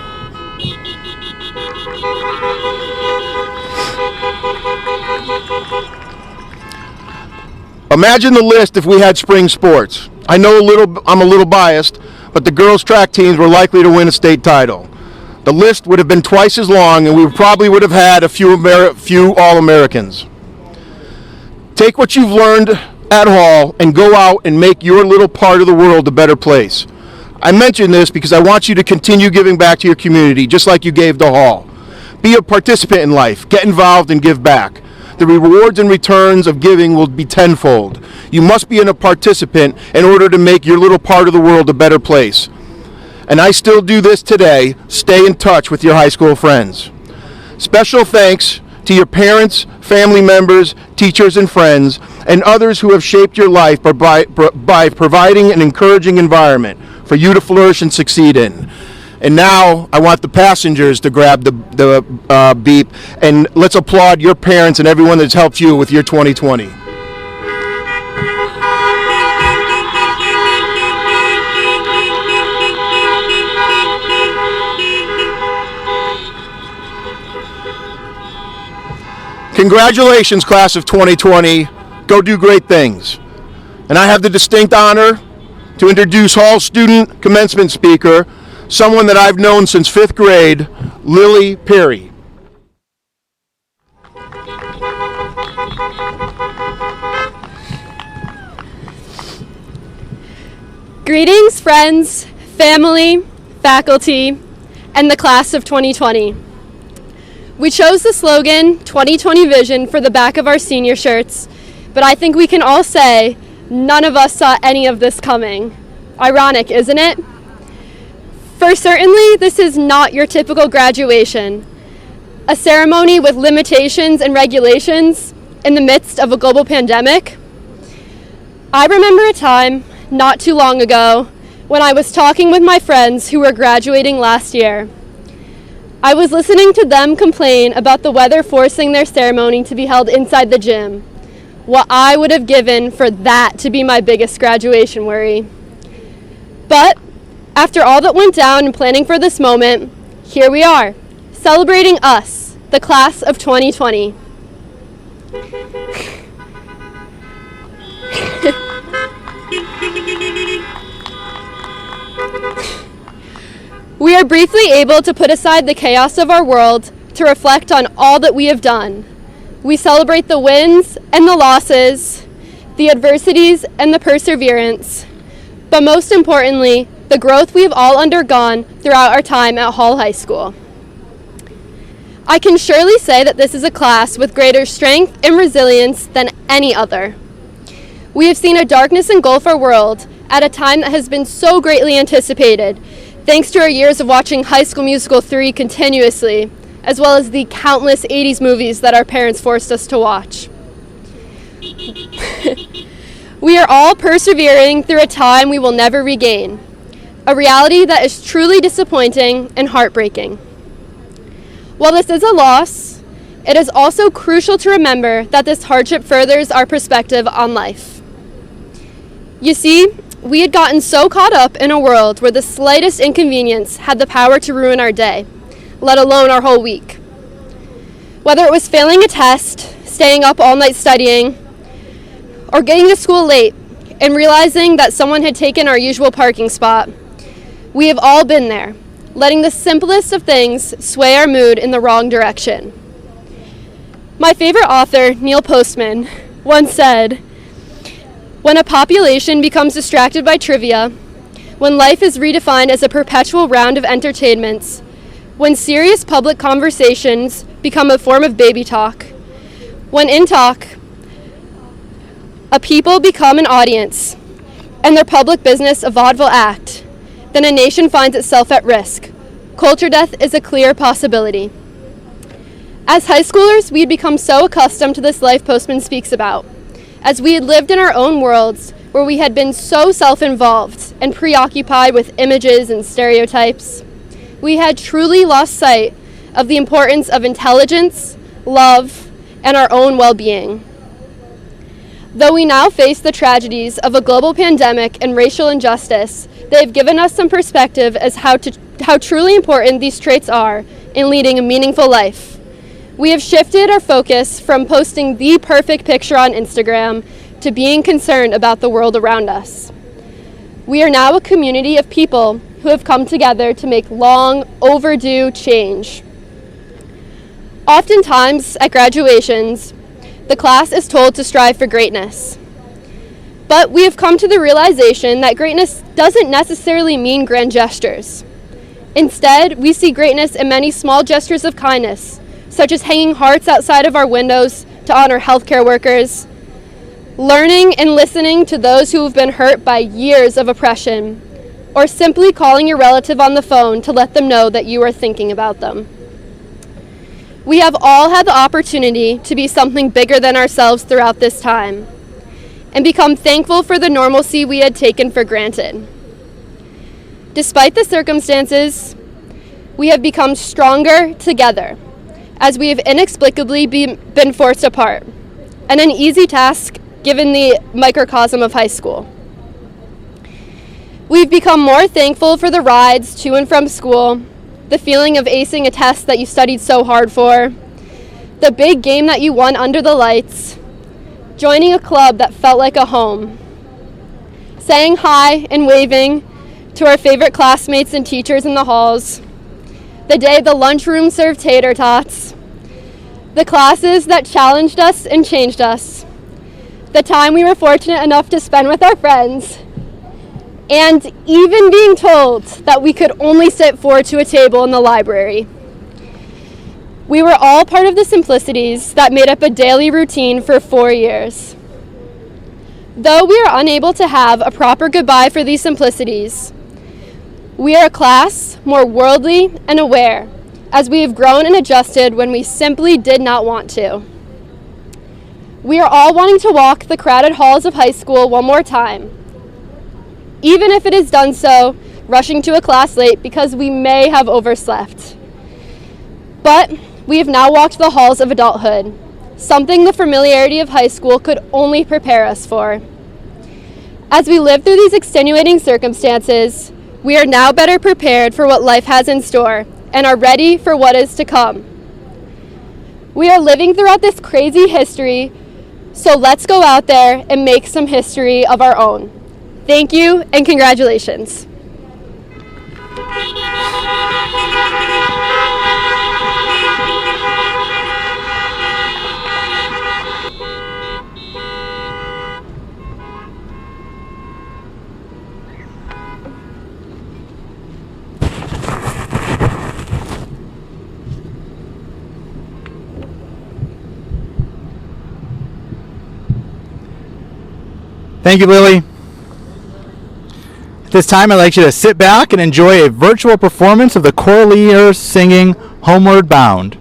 Imagine the list if we had spring sports. I know I'm a little biased, but the girls' track teams were likely to win a state title. The list would have been twice as long, and we probably would have had a few All-Americans. Take what you've learned at Hall and go out and make your little part of the world a better place. I mention this because I want you to continue giving back to your community, just like you gave to Hall. Be a participant in life. Get involved and give back. The rewards and returns of giving will be tenfold. You must be a participant in order to make your little part of the world a better place. And I still do this today. Stay in touch with your high school friends. Special thanks to your parents, family members, teachers and friends, and others who have shaped your life by providing an encouraging environment for you to flourish and succeed in. And now I want the passengers to grab the beep, and let's applaud your parents and everyone that's helped you with your 2020. Congratulations, class of 2020. Go do great things. And I have the distinct honor to introduce Hall student commencement speaker, someone that I've known since 5th grade, Lily Perry. Greetings, friends, family, faculty, and the class of 2020. We chose the slogan 2020 Vision for the back of our senior shirts, but I think we can all say none of us saw any of this coming. Ironic, isn't it? For certainly, this is not your typical graduation, a ceremony with limitations and regulations in the midst of a global pandemic. I remember a time not too long ago when I was talking with my friends who were graduating last year. I was listening to them complain about the weather forcing their ceremony to be held inside the gym. What I would have given for that to be my biggest graduation worry. But after all that went down in planning for this moment, here we are, celebrating us, the class of 2020. We are briefly able to put aside the chaos of our world to reflect on all that we have done. We celebrate the wins and the losses, the adversities and the perseverance, but most importantly, the growth we have all undergone throughout our time at Hall High School. I can surely say that this is a class with greater strength and resilience than any other. We have seen a darkness engulf our world at a time that has been so greatly anticipated, thanks to our years of watching High School Musical 3 continuously, as well as the countless 80s movies that our parents forced us to watch. We are all persevering through a time we will never regain, a reality that is truly disappointing and heartbreaking. While this is a loss, it is also crucial to remember that this hardship furthers our perspective on life. You see, we had gotten so caught up in a world where the slightest inconvenience had the power to ruin our day, let alone our whole week. Whether it was failing a test, staying up all night studying, or getting to school late and realizing that someone had taken our usual parking spot, we have all been there, letting the simplest of things sway our mood in the wrong direction. My favorite author, Neil Postman, once said, "When a population becomes distracted by trivia, when life is redefined as a perpetual round of entertainments, when serious public conversations become a form of baby talk, when in talk, a people become an audience, and their public business a vaudeville act, then a nation finds itself at risk. Culture death is a clear possibility." As high schoolers, we had become so accustomed to this life Postman speaks about, as we had lived in our own worlds where we had been so self-involved and preoccupied with images and stereotypes. We had truly lost sight of the importance of intelligence, love, and our own well-being. Though we now face the tragedies of a global pandemic and racial injustice, they have given us some perspective as how truly important these traits are in leading a meaningful life. We have shifted our focus from posting the perfect picture on Instagram to being concerned about the world around us. We are now a community of people who have come together to make long overdue change. Oftentimes at graduations, the class is told to strive for greatness. But we have come to the realization that greatness doesn't necessarily mean grand gestures. Instead, we see greatness in many small gestures of kindness, such as hanging hearts outside of our windows to honor healthcare workers, learning and listening to those who have been hurt by years of oppression, or simply calling your relative on the phone to let them know that you are thinking about them. We have all had the opportunity to be something bigger than ourselves throughout this time, and become thankful for the normalcy we had taken for granted. Despite the circumstances, we have become stronger together, as we have inexplicably been forced apart, and an easy task given the microcosm of high school. We've become more thankful for the rides to and from school, the feeling of acing a test that you studied so hard for, the big game that you won under the lights, joining a club that felt like a home. saying hi and waving to our favorite classmates and teachers in the halls, the day the lunchroom served tater tots, the classes that challenged us and changed us, the time we were fortunate enough to spend with our friends, and even being told that we could only sit 4 to a table in the library. We were all part of the simplicities that made up a daily routine for 4 years. Though we are unable to have a proper goodbye for these simplicities, we are a class more worldly and aware as we have grown and adjusted when we simply did not want to. We are all wanting to walk the crowded halls of high school one more time, even if it is done so rushing to a class late because we may have overslept. But we have now walked the halls of adulthood, something the familiarity of high school could only prepare us for. As we live through these extenuating circumstances, we are now better prepared for what life has in store and are ready for what is to come. We are living throughout this crazy history, so let's go out there and make some history of our own. Thank you and congratulations. Thank you, Lily. At this time, I'd like you to sit back and enjoy a virtual performance of the Choraleers singing Homeward Bound.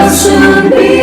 Soon be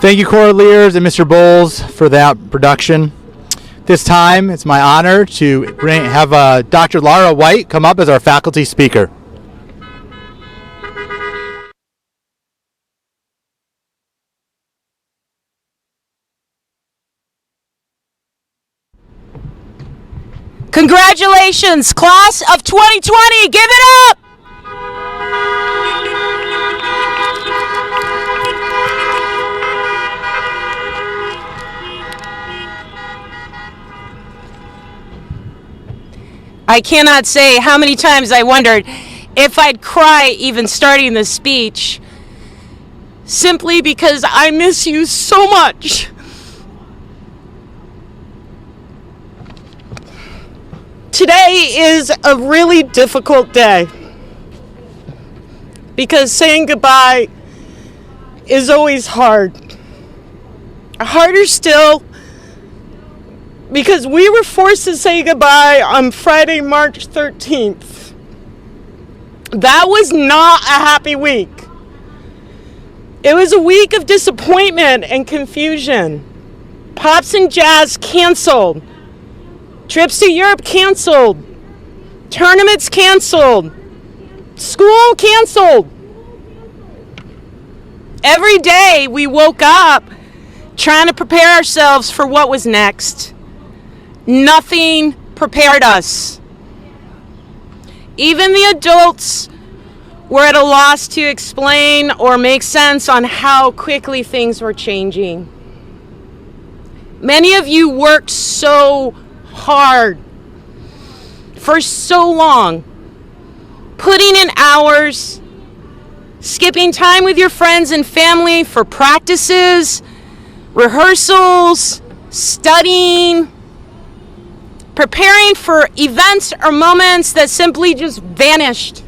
Thank you, Cora Lears and Mr. Bowles, for that production. This time, it's my honor to have Dr. Laura White come up as our faculty speaker. Congratulations, class of 2020, give it up! I cannot say how many times I wondered if I'd cry even starting the speech, simply because I miss you so much. Today is a really difficult day because saying goodbye is always hard. Harder still because we were forced to say goodbye on Friday, March 13th. That was not a happy week. It was a week of disappointment and confusion. Pops and Jazz canceled. Trips to Europe canceled. Tournaments canceled. School canceled. Every day we woke up trying to prepare ourselves for what was next. Nothing prepared us. Even the adults were at a loss to explain or make sense on how quickly things were changing. Many of you worked so hard for so long, putting in hours, skipping time with your friends and family for practices, rehearsals, studying, preparing for events or moments that simply just vanished.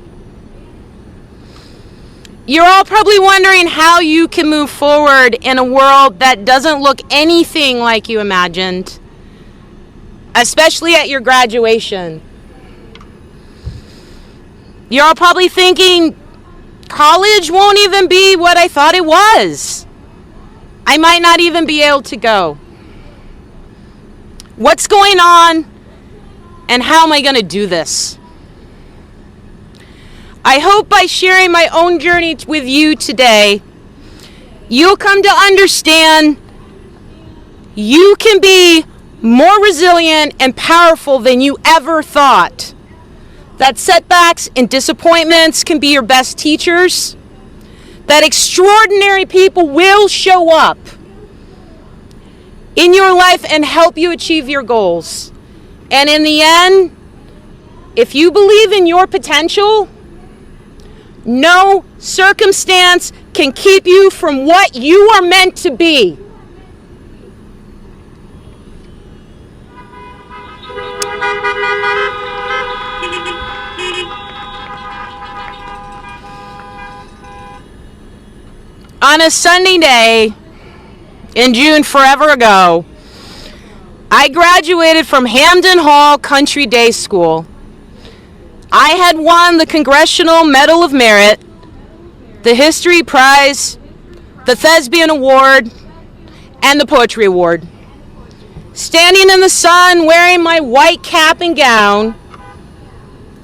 You're all probably wondering how you can move forward in a world that doesn't look anything like you imagined, especially at your graduation. You're all probably thinking, college won't even be what I thought it was. I might not even be able to go. What's going on? And how am I going to do this? I hope by sharing my own journey with you today, you'll come to understand you can be more resilient and powerful than you ever thought. That setbacks and disappointments can be your best teachers. That extraordinary people will show up in your life and help you achieve your goals. And in the end, if you believe in your potential, no circumstance can keep you from what you are meant to be. On a sunny day in June forever ago, I graduated from Hamden Hall Country Day School. I had won the Congressional Medal of Merit, the History Prize, the Thespian Award, and the Poetry Award. Standing in the sun, wearing my white cap and gown,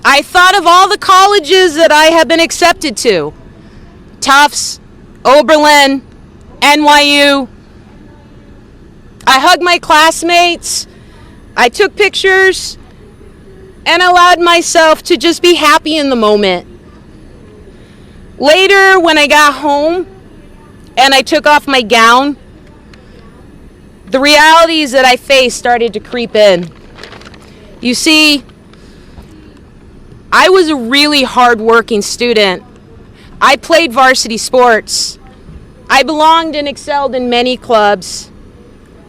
I thought of all the colleges that I had been accepted to. Tufts, Oberlin, NYU. I hugged my classmates, I took pictures, and allowed myself to just be happy in the moment. Later, when I got home and I took off my gown, the realities that I faced started to creep in. You see, I was a really hard-working student. I played varsity sports. I belonged and excelled in many clubs,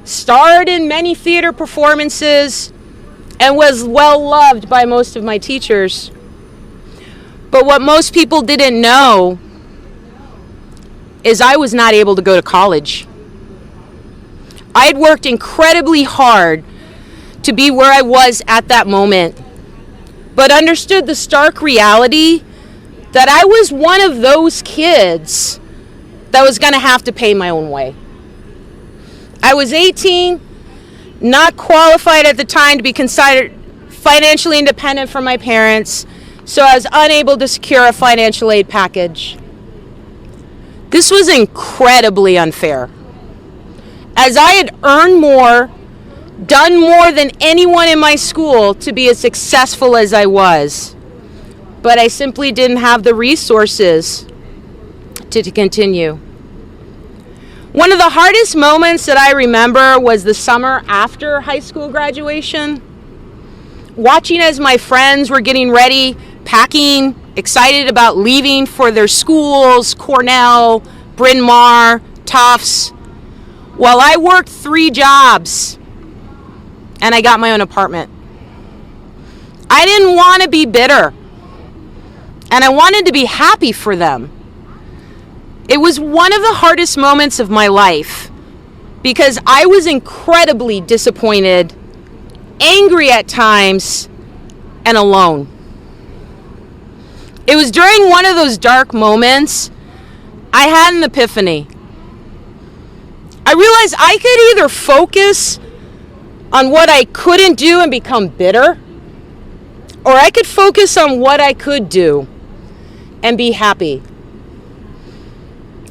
starred in many theater performances, and was well loved by most of my teachers. But what most people didn't know is I was not able to go to college. I had worked incredibly hard to be where I was at that moment, but understood the stark reality that I was one of those kids that was going to have to pay my own way. was 18, not qualified at the time to be considered financially independent from my parents, so I was unable to secure a financial aid package. This was incredibly unfair, as I had earned more, done more than anyone in my school to be as successful as I was, but I simply didn't have the resources to continue. One of the hardest moments that I remember was the summer after high school graduation, watching as my friends were getting ready, packing, excited about leaving for their schools, Cornell, Bryn Mawr, Tufts, while I worked 3 jobs and I got my own apartment. I didn't want to be bitter, and I wanted to be happy for them. It was one of the hardest moments of my life because I was incredibly disappointed, angry at times, and alone. It was during one of those dark moments I had an epiphany. I realized I could either focus on what I couldn't do and become bitter, or I could focus on what I could do and be happy.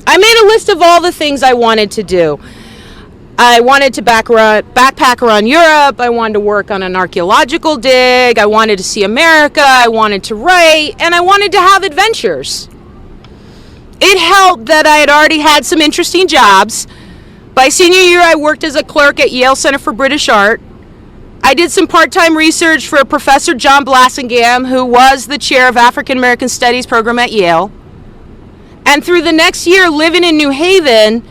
I made a list of all the things I wanted to do. I wanted to backpack around Europe. I wanted to work on an archaeological dig. I wanted to see America. I wanted to write, and I wanted to have adventures. It helped that I had already had some interesting jobs. By senior year, I worked as a clerk at Yale Center for British Art. I did some part-time research for Professor John Blassingame, who was the chair of African American Studies program at Yale. And through the next year living in New Haven,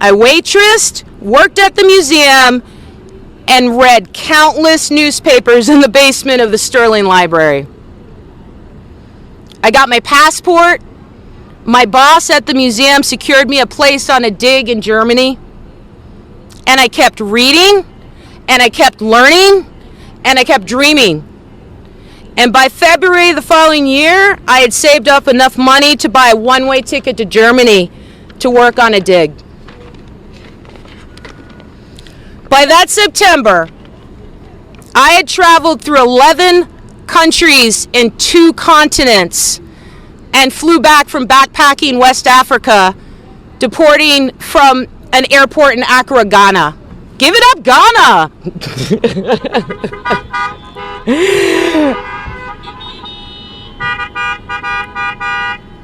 I waitressed, worked at the museum, and read countless newspapers in the basement of the Sterling Library. I got my passport. My boss at the museum secured me a place on a dig in Germany. And I kept reading, and I kept learning, and I kept dreaming. And by February the following year, I had saved up enough money to buy a one-way ticket to Germany to work on a dig. By that September, I had traveled through 11 countries and 2 continents and flew back from backpacking West Africa, deporting from an airport in Accra, Ghana. Give it up, Ghana!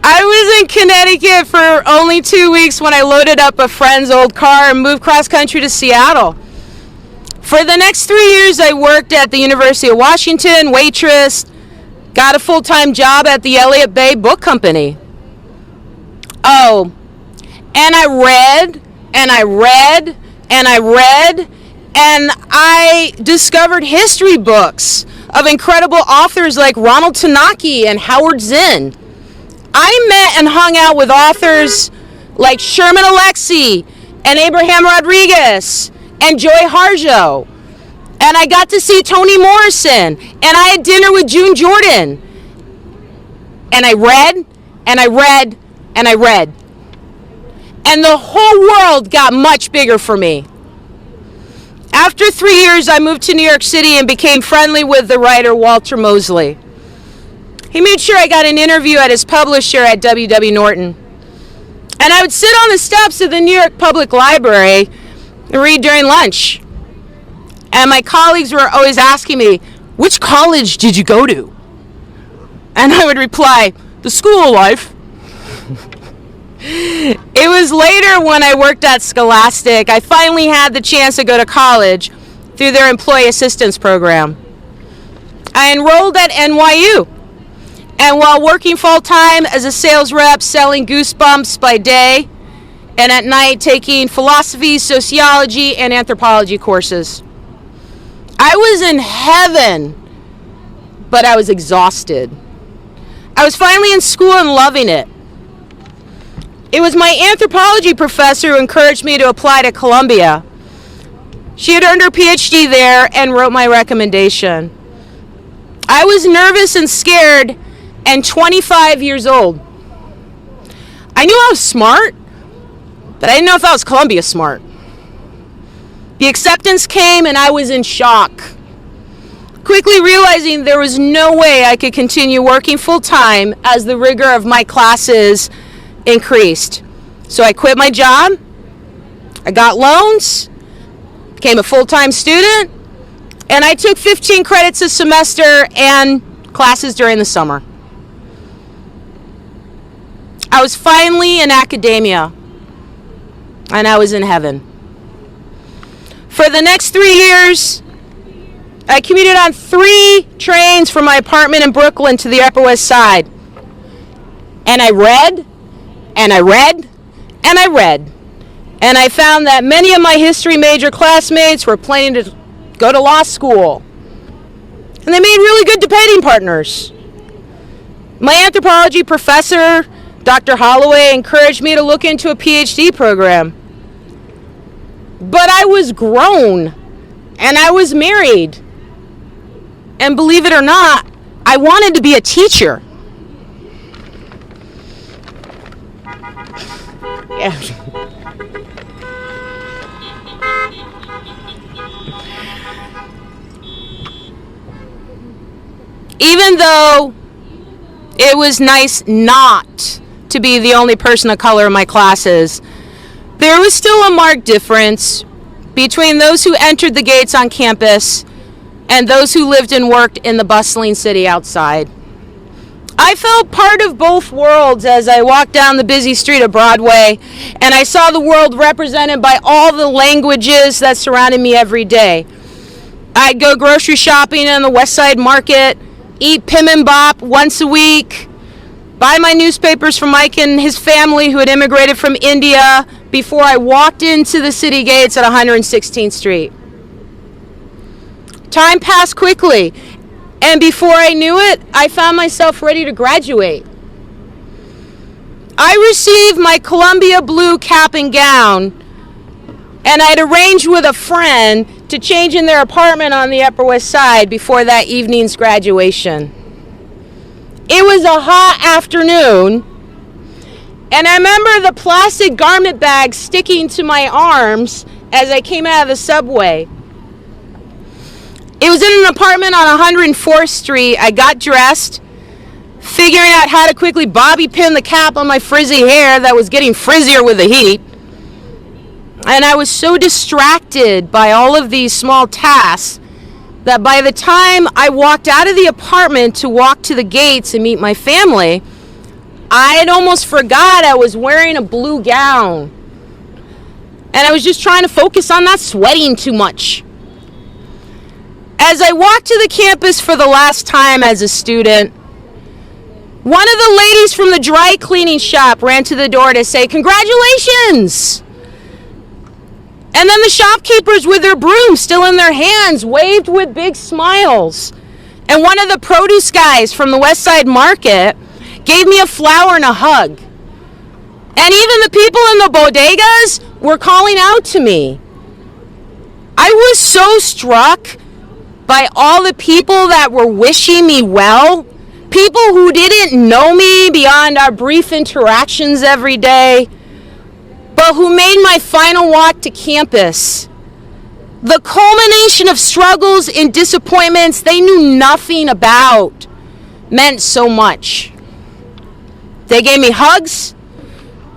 I was in Connecticut for only 2 weeks when I loaded up a friend's old car and moved cross country to Seattle. For the next 3 years, I worked at the University of Washington, waitressed, got a full-time job at the Elliott Bay Book Company. Oh, and I read, and I read, and I read, and I discovered history books of incredible authors like Ronald Tanaki and Howard Zinn. I met and hung out with authors like Sherman Alexie and Abraham Rodriguez and Joy Harjo. And I got to see Toni Morrison, and I had dinner with June Jordan. And I read, and I read, and I read. And the whole world got much bigger for me. After 3 years, I moved to New York City and became friendly with the writer Walter Mosley. He made sure I got an interview at his publisher at W.W. Norton. And I would sit on the steps of the New York Public Library and read during lunch. And my colleagues were always asking me, "Which college did you go to?" And I would reply, "The School of Life." It was later when I worked at Scholastic, I finally had the chance to go to college through their employee assistance program. I enrolled at NYU. And while working full-time as a sales rep, selling Goosebumps by day, and at night taking philosophy, sociology, and anthropology courses. I was in heaven, but I was exhausted. I was finally in school and loving it. It was my anthropology professor who encouraged me to apply to Columbia. She had earned her PhD there and wrote my recommendation. I was nervous and scared and 25 years old. I knew I was smart, but I didn't know if I was Columbia smart. The acceptance came and I was in shock, quickly realizing there was no way I could continue working full-time as the rigor of my classes increased. So I quit my job, I got loans, became a full-time student, and I took 15 credits a semester and classes during the summer. I was finally in academia, and I was in heaven. For the next 3 years, I commuted on 3 trains from my apartment in Brooklyn to the Upper West Side. And I read, and I read, and I read. And I found that many of my history major classmates were planning to go to law school. And they made really good debating partners. My anthropology professor, Dr. Holloway, encouraged me to look into a PhD program. But I was grown, and I was married. And believe it or not, I wanted to be a teacher. Yeah. Even though it was nice not to be the only person of color in my classes, there was still a marked difference between those who entered the gates on campus and those who lived and worked in the bustling city outside. I felt part of both worlds as I walked down the busy street of Broadway, and I saw the world represented by all the languages that surrounded me every day. I'd go grocery shopping in the West Side Market, eat Pim and Bop once a week, buy my newspapers from Mike and his family who had immigrated from India before I walked into the city gates at 116th Street. Time passed quickly, and before I knew it, I found myself ready to graduate. I received my Columbia blue cap and gown, and I'd arranged with a friend to change in their apartment on the Upper West Side before that evening's graduation. It was a hot afternoon, and I remember the plastic garment bag sticking to my arms as I came out of the subway. It was in an apartment on 104th Street. I got dressed, figuring out how to quickly bobby pin the cap on my frizzy hair that was getting frizzier with the heat. And I was so distracted by all of these small tasks that by the time I walked out of the apartment to walk to the gates and meet my family, I had almost forgot I was wearing a blue gown. And I was just trying to focus on not sweating too much. As I walked to the campus for the last time as a student, one of the ladies from the dry cleaning shop ran to the door to say, "Congratulations!" And then the shopkeepers with their brooms still in their hands waved with big smiles. And one of the produce guys from the West Side Market gave me a flower and a hug. And even the people in the bodegas were calling out to me. I was so struck by all the people that were wishing me well, people who didn't know me beyond our brief interactions every day, but who made my final walk to campus, the culmination of struggles and disappointments they knew nothing about, meant so much. They gave me hugs,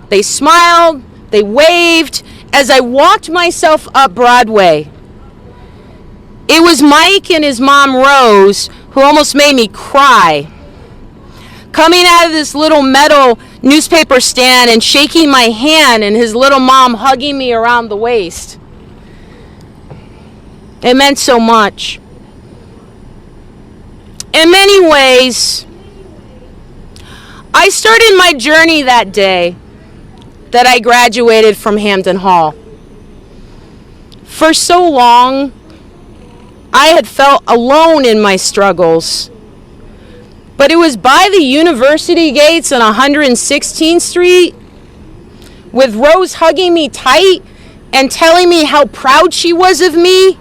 they smiled, they waved as I walked myself up Broadway. It was Mike and his mom Rose who almost made me cry. Coming out of this little metal newspaper stand and shaking my hand and his little mom hugging me around the waist. It meant so much. In many ways, I started my journey that day that I graduated from Hampden Hall. For so long, I had felt alone in my struggles. But it was by the university gates on 116th Street, with Rose hugging me tight and telling me how proud she was of me,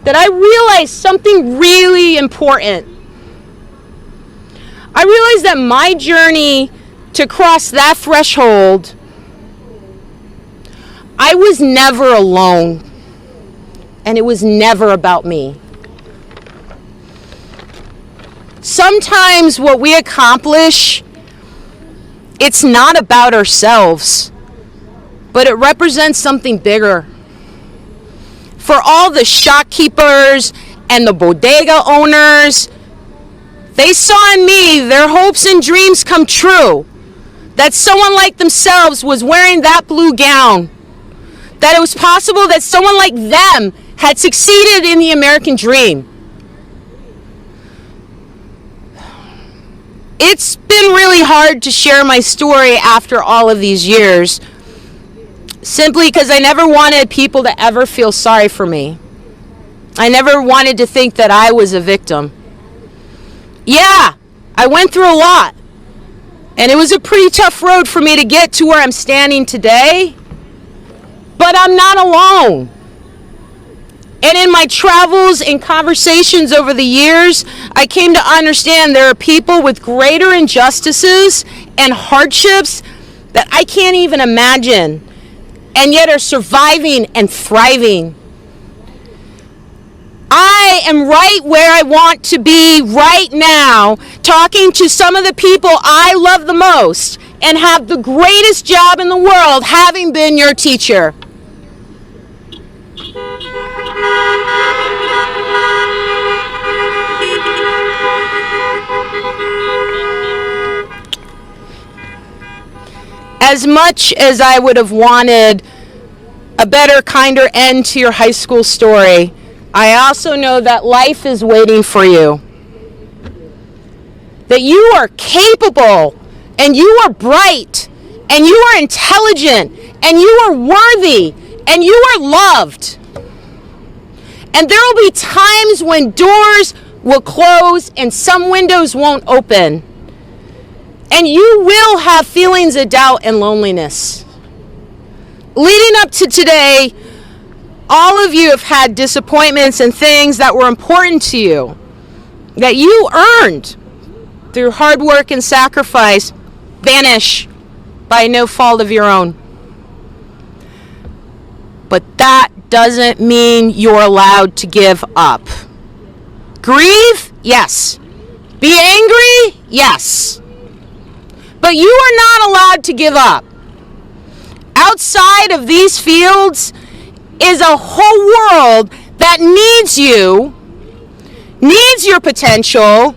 that I realized something really important. I realized that my journey to cross that threshold, I was never alone, and it was never about me. Sometimes what we accomplish, it's not about ourselves, but it represents something bigger. For all the shopkeepers and the bodega owners, they saw in me their hopes and dreams come true. That someone like themselves was wearing that blue gown. That it was possible that someone like them had succeeded in the American dream. It's been really hard to share my story after all of these years, simply because I never wanted people to ever feel sorry for me. I never wanted to think that I was a victim. Yeah, I went through a lot, and it was a pretty tough road for me to get to where I'm standing today, but I'm not alone. And in my travels and conversations over the years, I came to understand there are people with greater injustices and hardships that I can't even imagine, and yet are surviving and thriving. I am right where I want to be right now, talking to some of the people I love the most and have the greatest job in the world, having been your teacher. As much as I would have wanted a better, kinder end to your high school story, I also know that life is waiting for you. That you are capable, and you are bright, and you are intelligent, and you are worthy, and you are loved. And there will be times when doors will close and some windows won't open. And you will have feelings of doubt and loneliness. Leading up to today, all of you have had disappointments and things that were important to you, that you earned through hard work and sacrifice, vanish by no fault of your own. But that doesn't mean you're allowed to give up. Grieve? Yes. Be angry? Yes. But you are not allowed to give up. Outside of these fields is a whole world that needs you, needs your potential,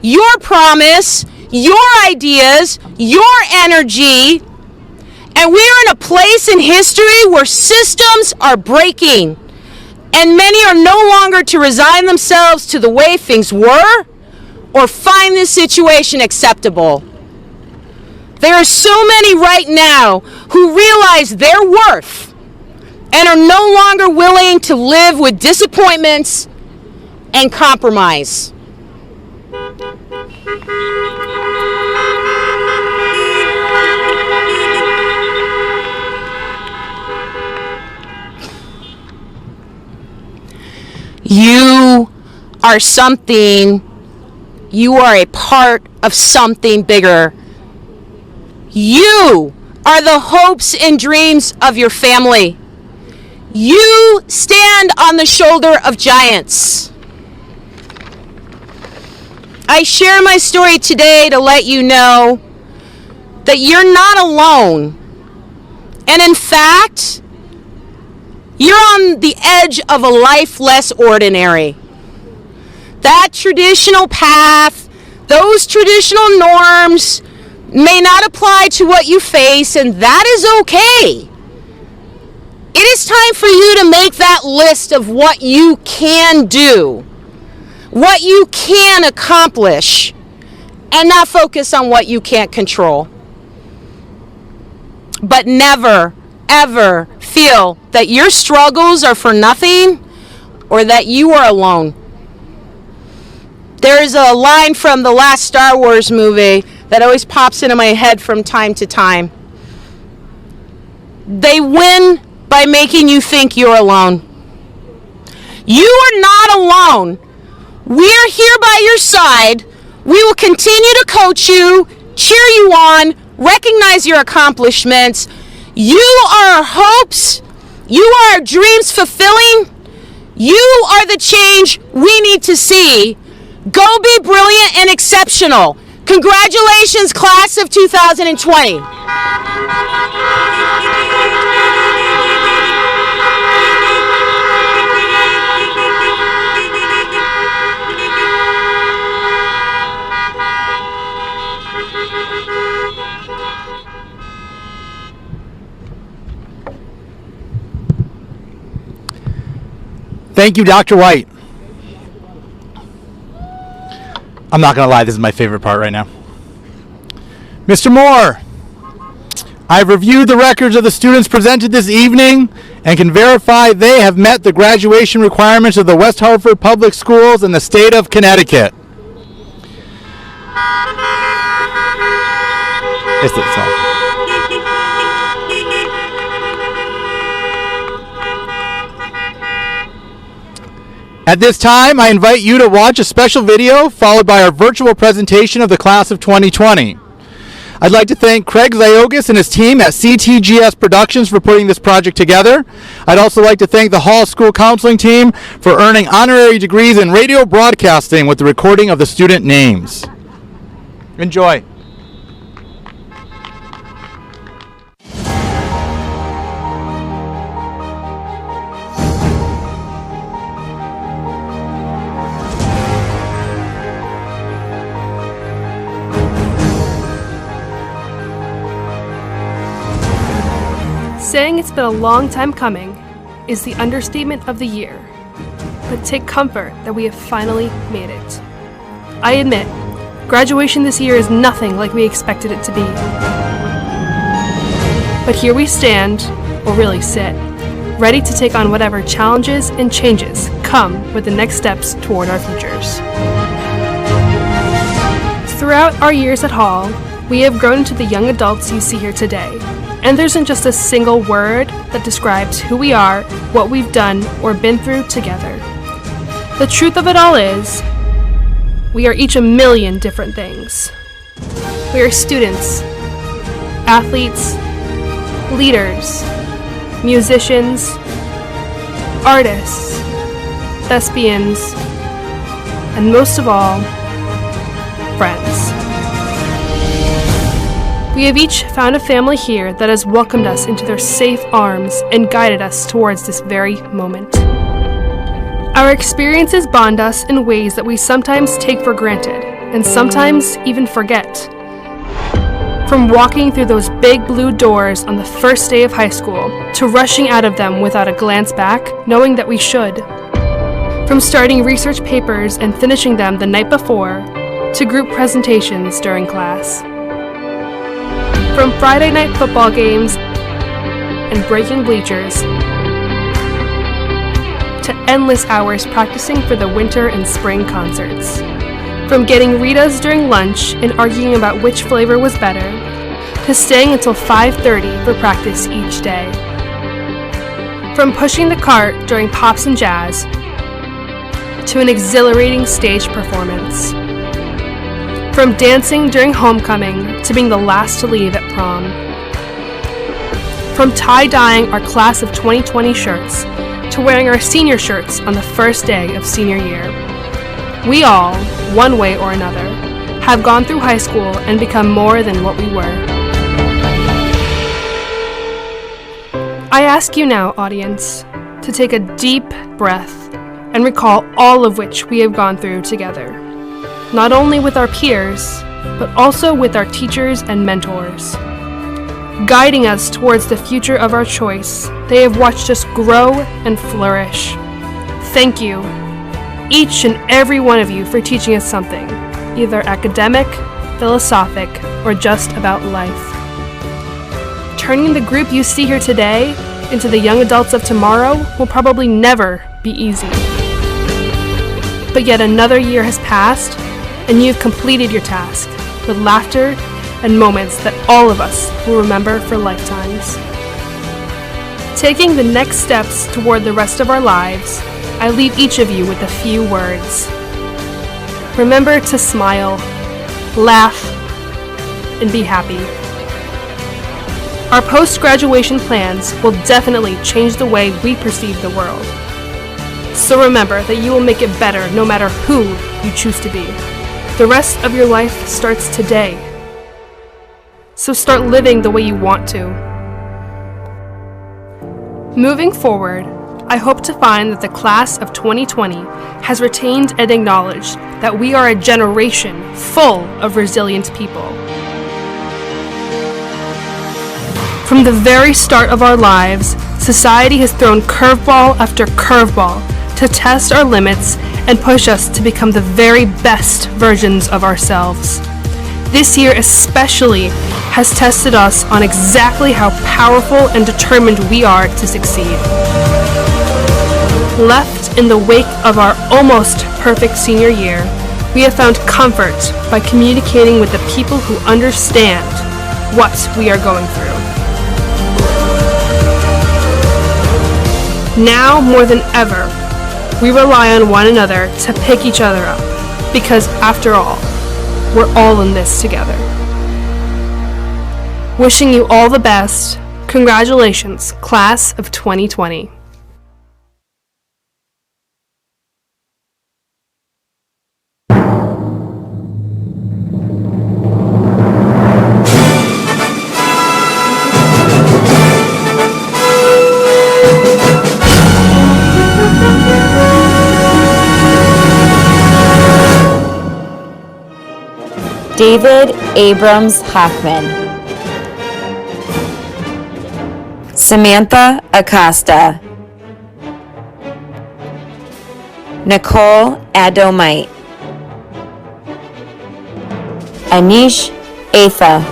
your promise, your ideas, your energy. And we're in a place in history where systems are breaking, and many are no longer to resign themselves to the way things were or find this situation acceptable. There are so many right now who realize their worth and are no longer willing to live with disappointments and compromise. You are something. You are a part of something bigger. You are the hopes and dreams of your family. You stand on the shoulder of giants. I share my story today to let you know that you're not alone. And in fact, you're on the edge of a life less ordinary. That traditional path, those traditional norms may not apply to what you face, and that is okay. It is time for you to make that list of what you can do, what you can accomplish, and not focus on what you can't control. But never, ever feel that your struggles are for nothing or that you are alone. There is a line from the last Star Wars movie that always pops into my head from time to time. They win by making you think you're alone. You are not alone. We're here by your side. We will continue to coach you, cheer you on, recognize your accomplishments. You are our hopes. You are our dreams fulfilling. You are the change we need to see. Go be brilliant and exceptional. Congratulations, class of 2020. Thank you, Dr. White. I'm not going to lie, this is my favorite part right now. Mr. Moore, I've reviewed the records of the students presented this evening and can verify they have met the graduation requirements of the West Hartford Public Schools in the state of Connecticut. At this time, I invite you to watch a special video followed by our virtual presentation of the class of 2020. I'd like to thank Craig Ziogas and his team at CTGS Productions for putting this project together. I'd also like to thank the Hall School Counseling team for earning honorary degrees in radio broadcasting with the recording of the student names. Enjoy. Saying it's been a long time coming is the understatement of the year, but take comfort that we have finally made it. I admit, graduation this year is nothing like we expected it to be. But here we stand, or really sit, ready to take on whatever challenges and changes come with the next steps toward our futures. Throughout our years at Hall, we have grown into the young adults you see here today. And there isn't just a single word that describes who we are, what we've done, or been through together. The truth of it all is, we are each a million different things. We are students, athletes, leaders, musicians, artists, thespians, and most of all, friends. We have each found a family here that has welcomed us into their safe arms and guided us towards this very moment. Our experiences bond us in ways that we sometimes take for granted and sometimes even forget. From walking through those big blue doors on the first day of high school to rushing out of them without a glance back, knowing that we should. From starting research papers and finishing them the night before to group presentations during class. From Friday night football games and breaking bleachers to endless hours practicing for the winter and spring concerts. From getting Ritas during lunch and arguing about which flavor was better, to staying until 5:30 for practice each day. From pushing the cart during Pops and Jazz to an exhilarating stage performance. From dancing during homecoming to being the last to leave at prom. From tie-dyeing our class of 2020 shirts to wearing our senior shirts on the first day of senior year. We all, one way or another, have gone through high school and become more than what we were. I ask you now, audience, to take a deep breath and recall all of which we have gone through together. Not only with our peers, but also with our teachers and mentors. Guiding us towards the future of our choice, they have watched us grow and flourish. Thank you, each and every one of you, for teaching us something, either academic, philosophic, or just about life. Turning the group you see here today into the young adults of tomorrow will probably never be easy. But yet another year has passed, and you've completed your task with laughter and moments that all of us will remember for lifetimes. Taking the next steps toward the rest of our lives, I leave each of you with a few words. Remember to smile, laugh, and be happy. Our post-graduation plans will definitely change the way we perceive the world. So remember that you will make it better no matter who you choose to be. The rest of your life starts today. So start living the way you want to. Moving forward, I hope to find that the class of 2020 has retained and acknowledged that we are a generation full of resilient people. From the very start of our lives, society has thrown curveball after curveball to test our limits and push us to become the very best versions of ourselves. This year especially has tested us on exactly how powerful and determined we are to succeed. Left in the wake of our almost perfect senior year, we have found comfort by communicating with the people who understand what we are going through. Now more than ever, we rely on one another to pick each other up, because after all, we're all in this together. Wishing you all the best. Congratulations, class of 2020. David Abrams Hockman. Samantha Acosta. Nicole Adomite. Anish Atha.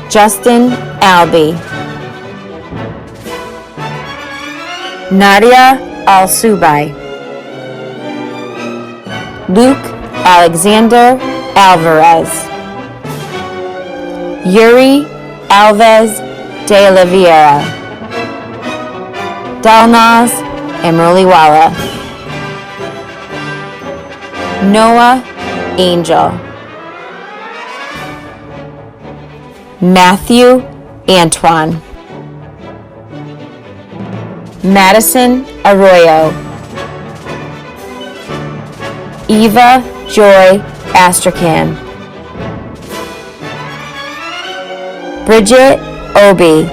Justin Albee. Nadia Al-Subai. Luke Alexander Alvarez. Yuri Alves de Oliveira. Dalnaz Emerliwala. Noah Angel. Matthew Antoine. Madison Arroyo. Eva Joy Astrakhan. Bridget Obi.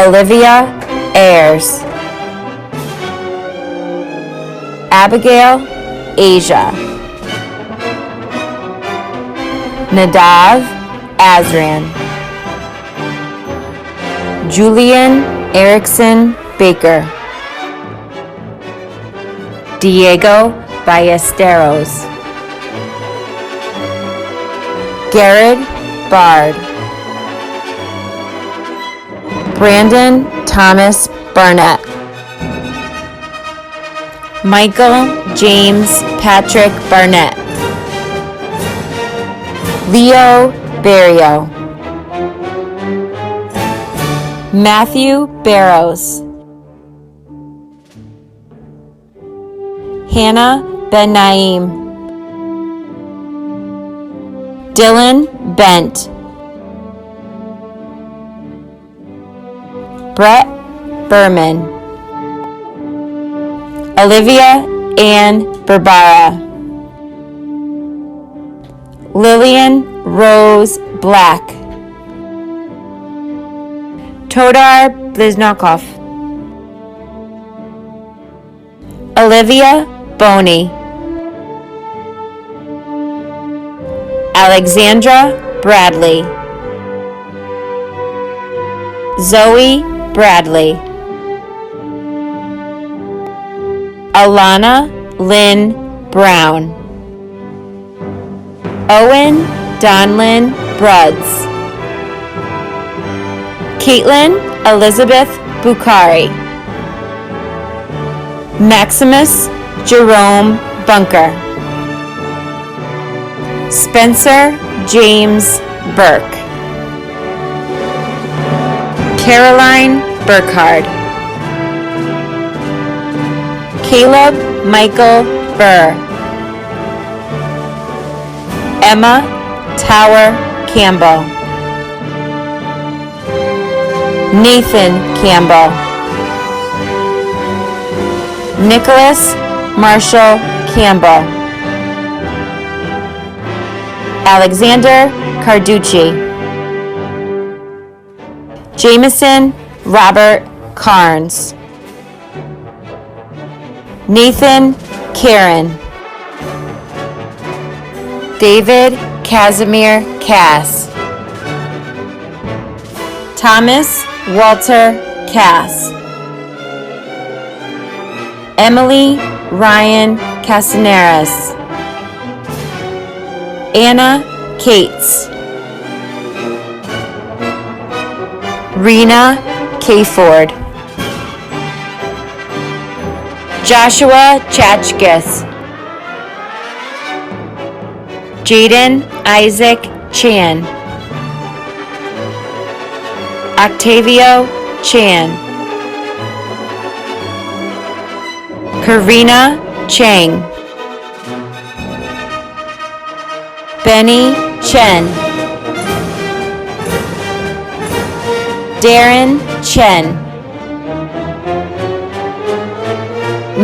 Olivia Ayers. Abigail Asia. Nadav Azran. Julian Erickson Baker. Diego Ballesteros. Garrett Bard. Brandon Thomas Barnett. Michael James Patrick Barnett. Leo Barrio. Matthew Barrows. Hannah Ben Naim. Dylan Bent. Brett Berman. Olivia Ann Berbara. Lillian Rose Black. Todar Bliznakov. Olivia Boney. Alexandra Bradley. Zoe Bradley. Alana Lynn Brown. Owen Donlin Bruds. Caitlin Elizabeth Bukhari. Maximus Jerome Bunker. Spencer James Burke. Caroline Burkhard. Caleb Michael Burr. Emma Tower Campbell, Nathan Campbell, Nicholas Marshall Campbell, Alexander Carducci, Jameson Robert Carnes, Nathan Karen, David Casimir Cass, Thomas Walter Cass, Emily Ryan Casaneras, Anna Cates, Rena Kayford, Joshua Chachkis, Jaden Isaac Chan, Octavio Chan, Karina Chang, Benny Chen, Darren Chen,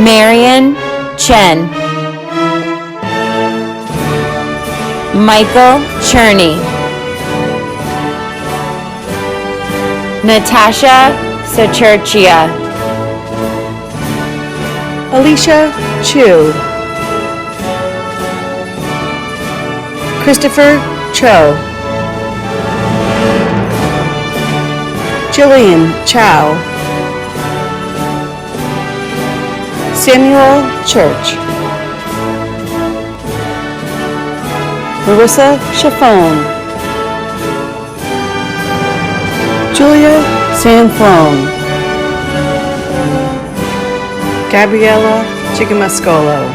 Marion Chen, Michael Cherney, Natasha Saturchia, Alicia Chu, Christopher Cho, Jillian Chow, Samuel Church, Marissa Chaffone, Julia Sanfone, Gabriella Chigamascolo,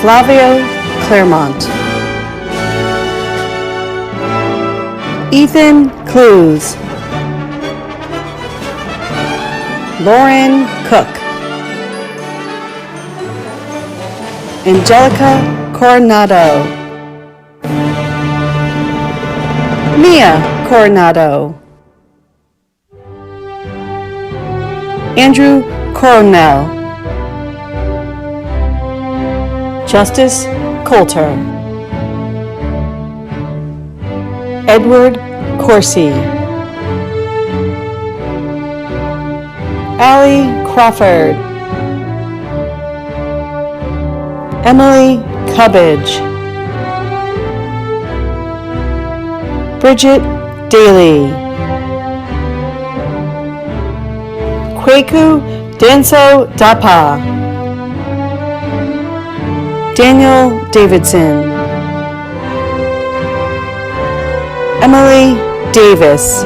Flavio Claremont, Ethan Clues, Lauren Cook, Angelica Coronado, Mia Coronado, Andrew Coronel, Justice Coulter, Edward Corsi, Allie Crawford, Emily Cubbage, Bridget Daly, Kweku Danso Dapa, Daniel Davidson, Emily Davis,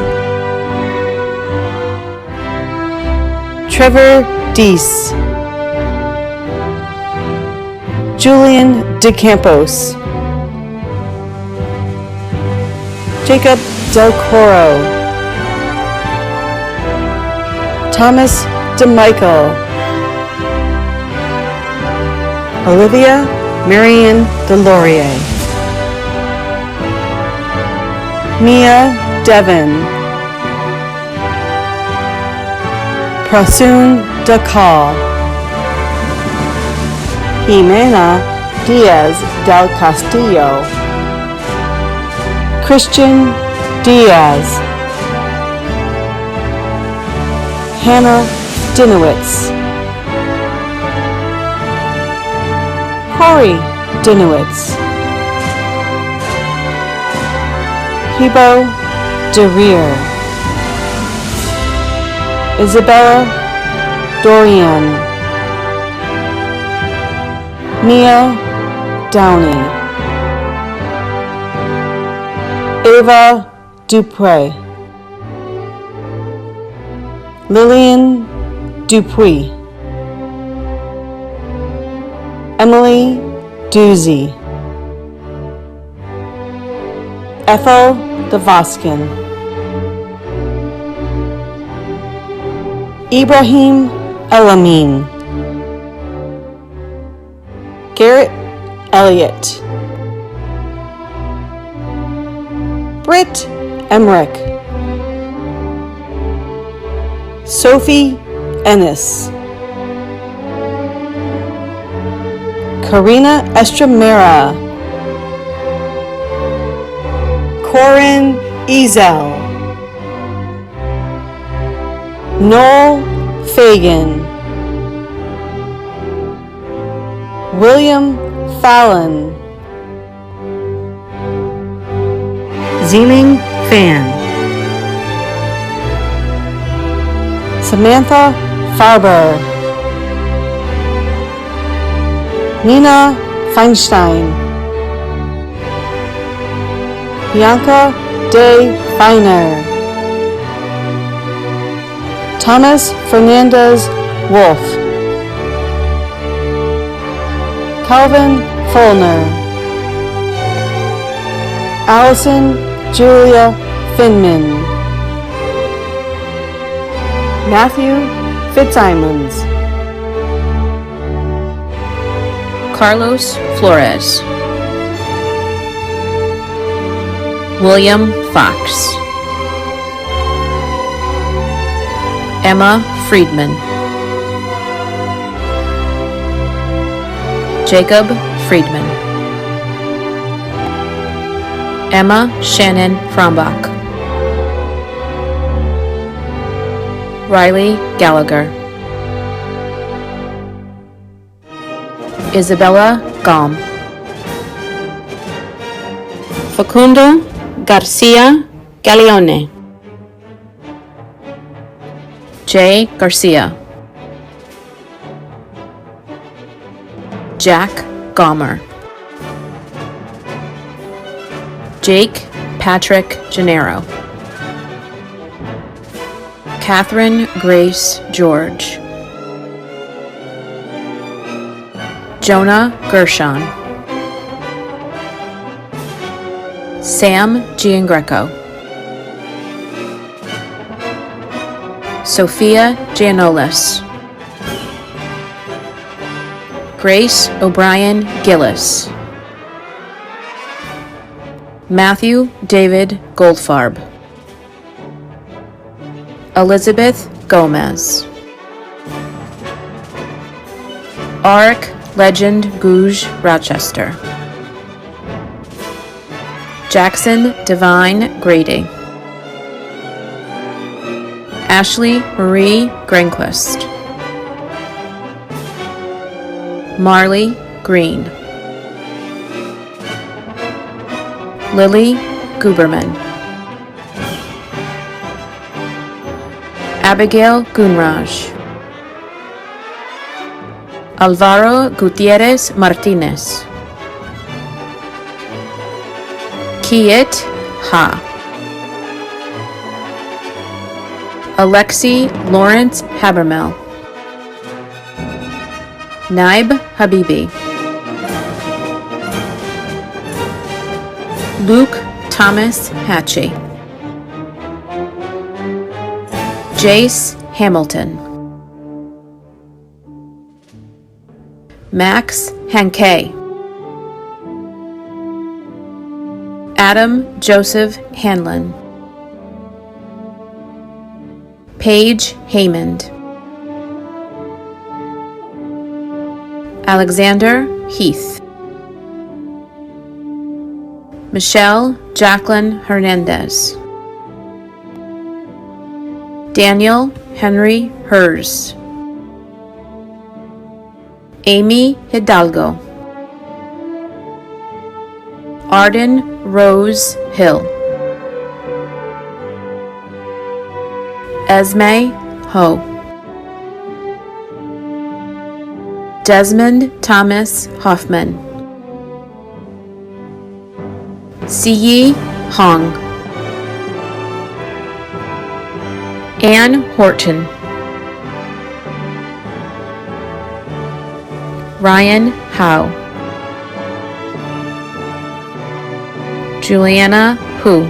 Trevor Deese, Julian DeCampos, Jacob Del Coro, Thomas DeMichael, Olivia Marion Delorier, Mia Devon, Prasoon Dakal, Jimena Diaz del Castillo, Christian Diaz, Hannah Dinowitz, Corey Dinowitz, Hebo DeReer, Isabella Dorian, Mia Downey, Ava Dupre, Lillian Dupuy, Emily Doozy, Ethel Devoskin, Ibrahim Elamin, Garrett Elliott, Britt Emmerich, Sophie Ennis, Karina Estramera, Corin Ezel, Noel Fagan, William Fallon, Zeeling Fan, Samantha Farber, Nina Feinstein, Bianca Day Feiner, Thomas Fernandez Wolf, Calvin Fulner, Allison Julia Finman, Matthew Fitzsimons, Carlos Flores, William Fox, Emma Friedman, Jacob Friedman, Emma Shannon Frombach, Riley Gallagher, Isabella Gom, Facundo Garcia Galeone, Jay Garcia, Jack Gomer, Jake Patrick Gennaro, Catherine Grace George, Jonah Gershon, Sam Giangreco, Sophia Gianolis, Grace O'Brien Gillis, Matthew David Goldfarb, Elizabeth Gomez, Arik Legend Gouge Rochester, Jackson Divine Grady, Ashley Marie Granquist, Marley Green, Lily Guberman, Abigail Gunraj, Alvaro Gutierrez Martinez, Kiet Ha, Alexi Lawrence Habermel, Naib Habibi, Luke Thomas Hatchie, Jace Hamilton, Max Hankay, Adam Joseph Hanlon, Paige Haymond, Alexander Heath, Michelle Jacqueline Hernandez, Daniel Henry Hers, Amy Hidalgo, Arden Rose Hill, Esme Ho, Desmond Thomas Hoffman, Siyi Hong, Ann Horton, Ryan Howe, Juliana Hu,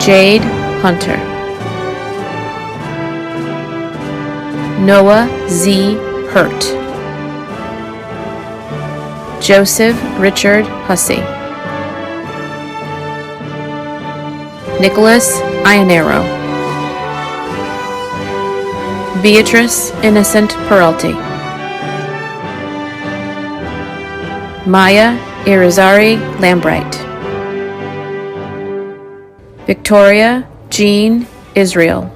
Jade Hunter, Noah Z. Hurt, Joseph Richard Hussey, Nicholas Ionero, Beatrice Innocent Peralti, Maya Irizarry Lambright, Victoria Jean Israel,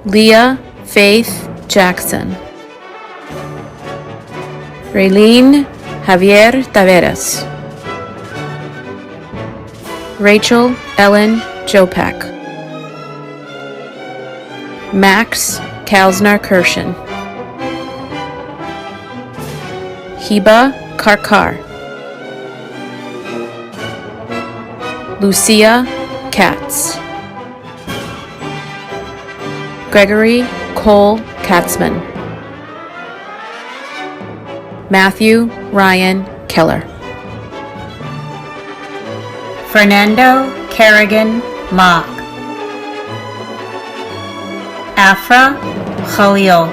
Leah Faith Jackson, Raylene Javier Taveras, Rachel Ellen Jopak, Max Kalsnar Kirshen, Hiba Karkar, Lucia Katz, Gregory Cole Katzman, Matthew Ryan Keller, Fernando Kerrigan Mock, Afra Khalil,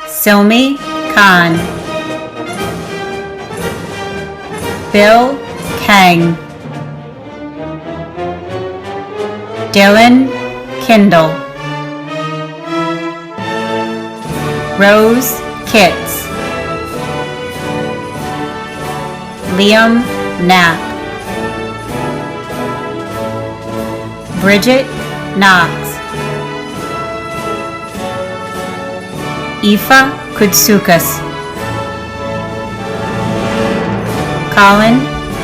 Silmi Khan, Bill Kang, Dylan Kindle, Rose Kitts, Liam Knapp, Bridget Knox, Aoife Kutsukas, Colin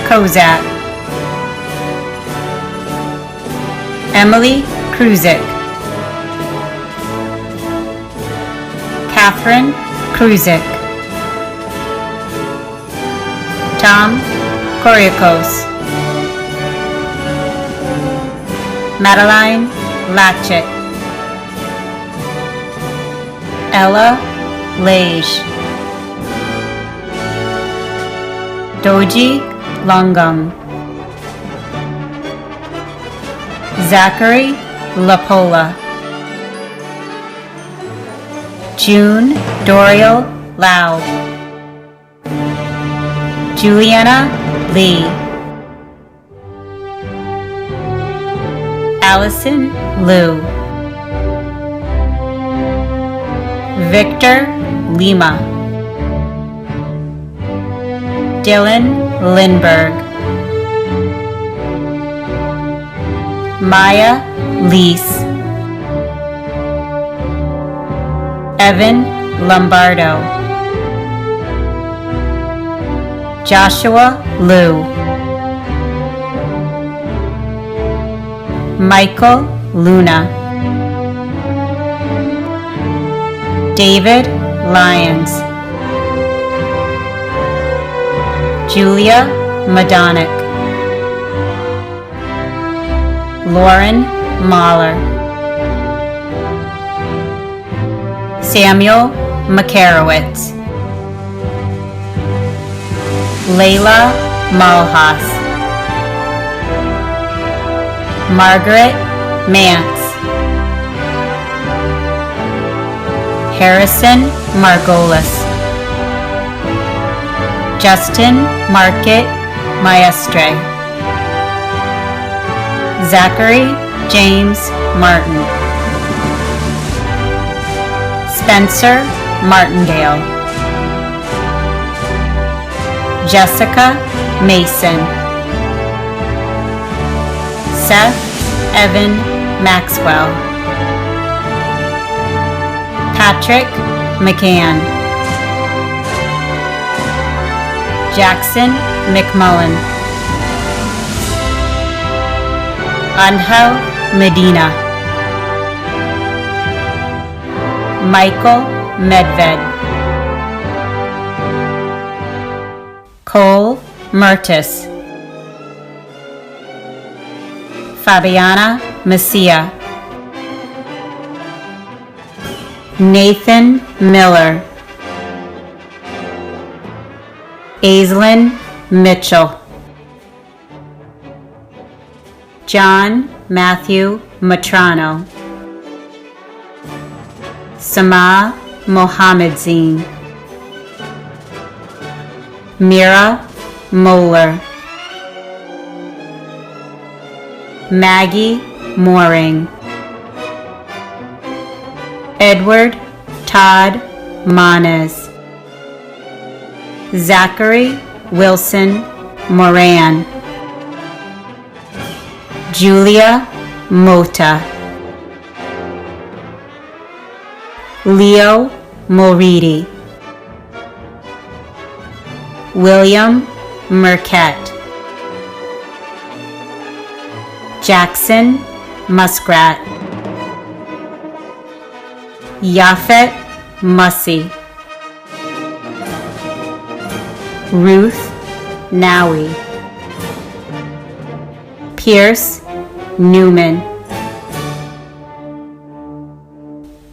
Kozak, Emily Kruzik, Catherine Kruzik, Tom Koryakos, Madeline Latchett, Ella Lage, Doji Longum, Zachary Lapola, June Doriel Lau, Juliana Lee, Allison Liu, Victor Lima, Dylan Lindberg, Maya Lease, Evan Lombardo, Joshua Liu, Michael Luna, David Lyons, Julia Madonic, Lauren Mahler, Samuel Makarowitz, Layla Malhas, Margaret Mance, Harrison Margolis, Justin Market Maestre, Zachary James Martin, Spencer Martindale, Jessica Mason, Seth Evan Maxwell, Patrick McCann, Jackson McMullen, Angel Medina, Michael Medved, Cole Mertis, Fabiana Messia, Nathan Miller, Aislinn Mitchell, John Matthew Matrano, Sama Mohammedzine, Mira Moeller, Maggie Mooring, Edward Todd Manes, Zachary Wilson Moran, Julia Mota, Leo Moridi, William Merquette, Jackson Muskrat, Yafet Mussey, Ruth Nowie, Pierce Newman,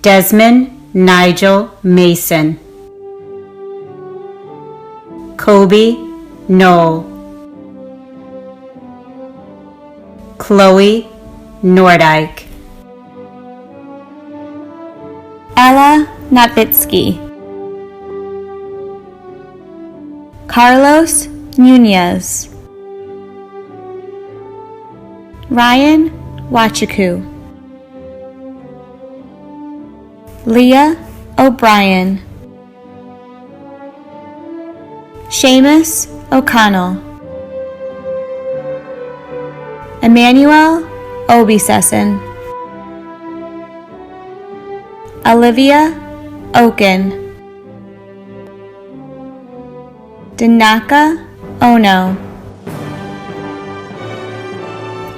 Desmond Nigel Mason, Kobe Knoll, Chloe Nordike, Ella Notvitsky, Carlos Nunez, Ryan Wachiku, Leah O'Brien, Seamus O'Connell, Emmanuel Obisesson, Olivia Oken, Danaka Ono,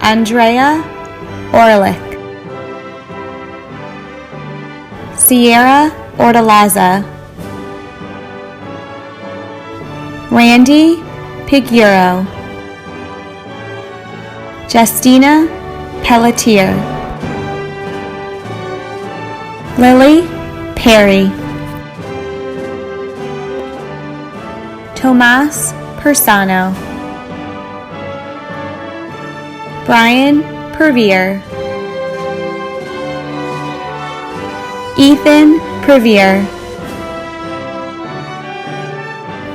Andrea Orlick, Sierra Ortalaza, Randy Piguro, Justina Pelletier, Lily Perry, Tomas Persano, Brian Pervier, Ethan Pervier,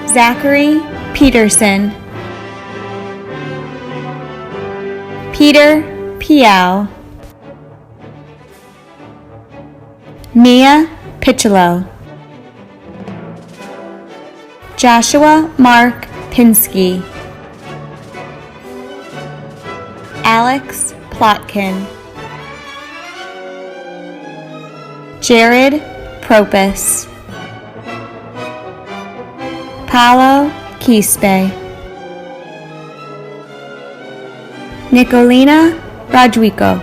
Zachary Peterson, Peter Piao, Mia Piccolo, Joshua Mark Pinsky, Alex Plotkin, Jared Propus, Paolo Quispe, Nicolina Rodrigo,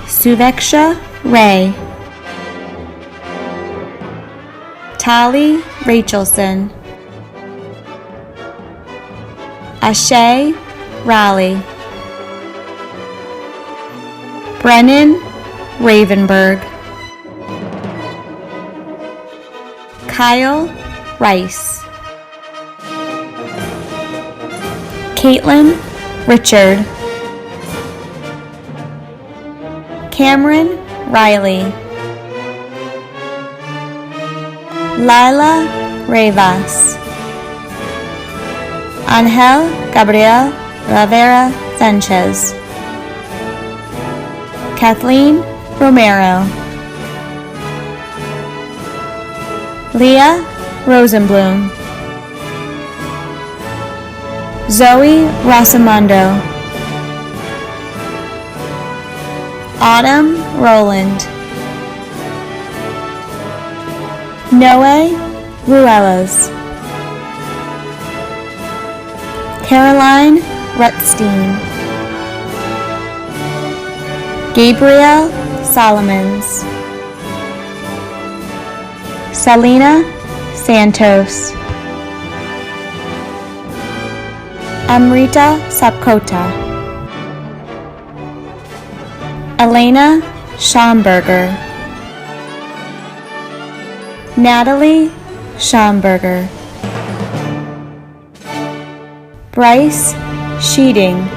Suveksha Ray, Tali Rachelson, Ashay Raleigh, Brennan Ravenberg, Kyle Rice, Caitlin Richard, Cameron Riley, Lila Rivas, Angel Gabriel Rivera Sanchez, Kathleen Romero, Leah Rosenblum, Zoe Rosamondo, Autumn Roland, Noe Ruelas, Caroline Rutstein, Gabriel Solomons, Selena Santos, Amrita Sapkota, Elena Schomburger, Natalie Schomburger, Bryce Sheeting,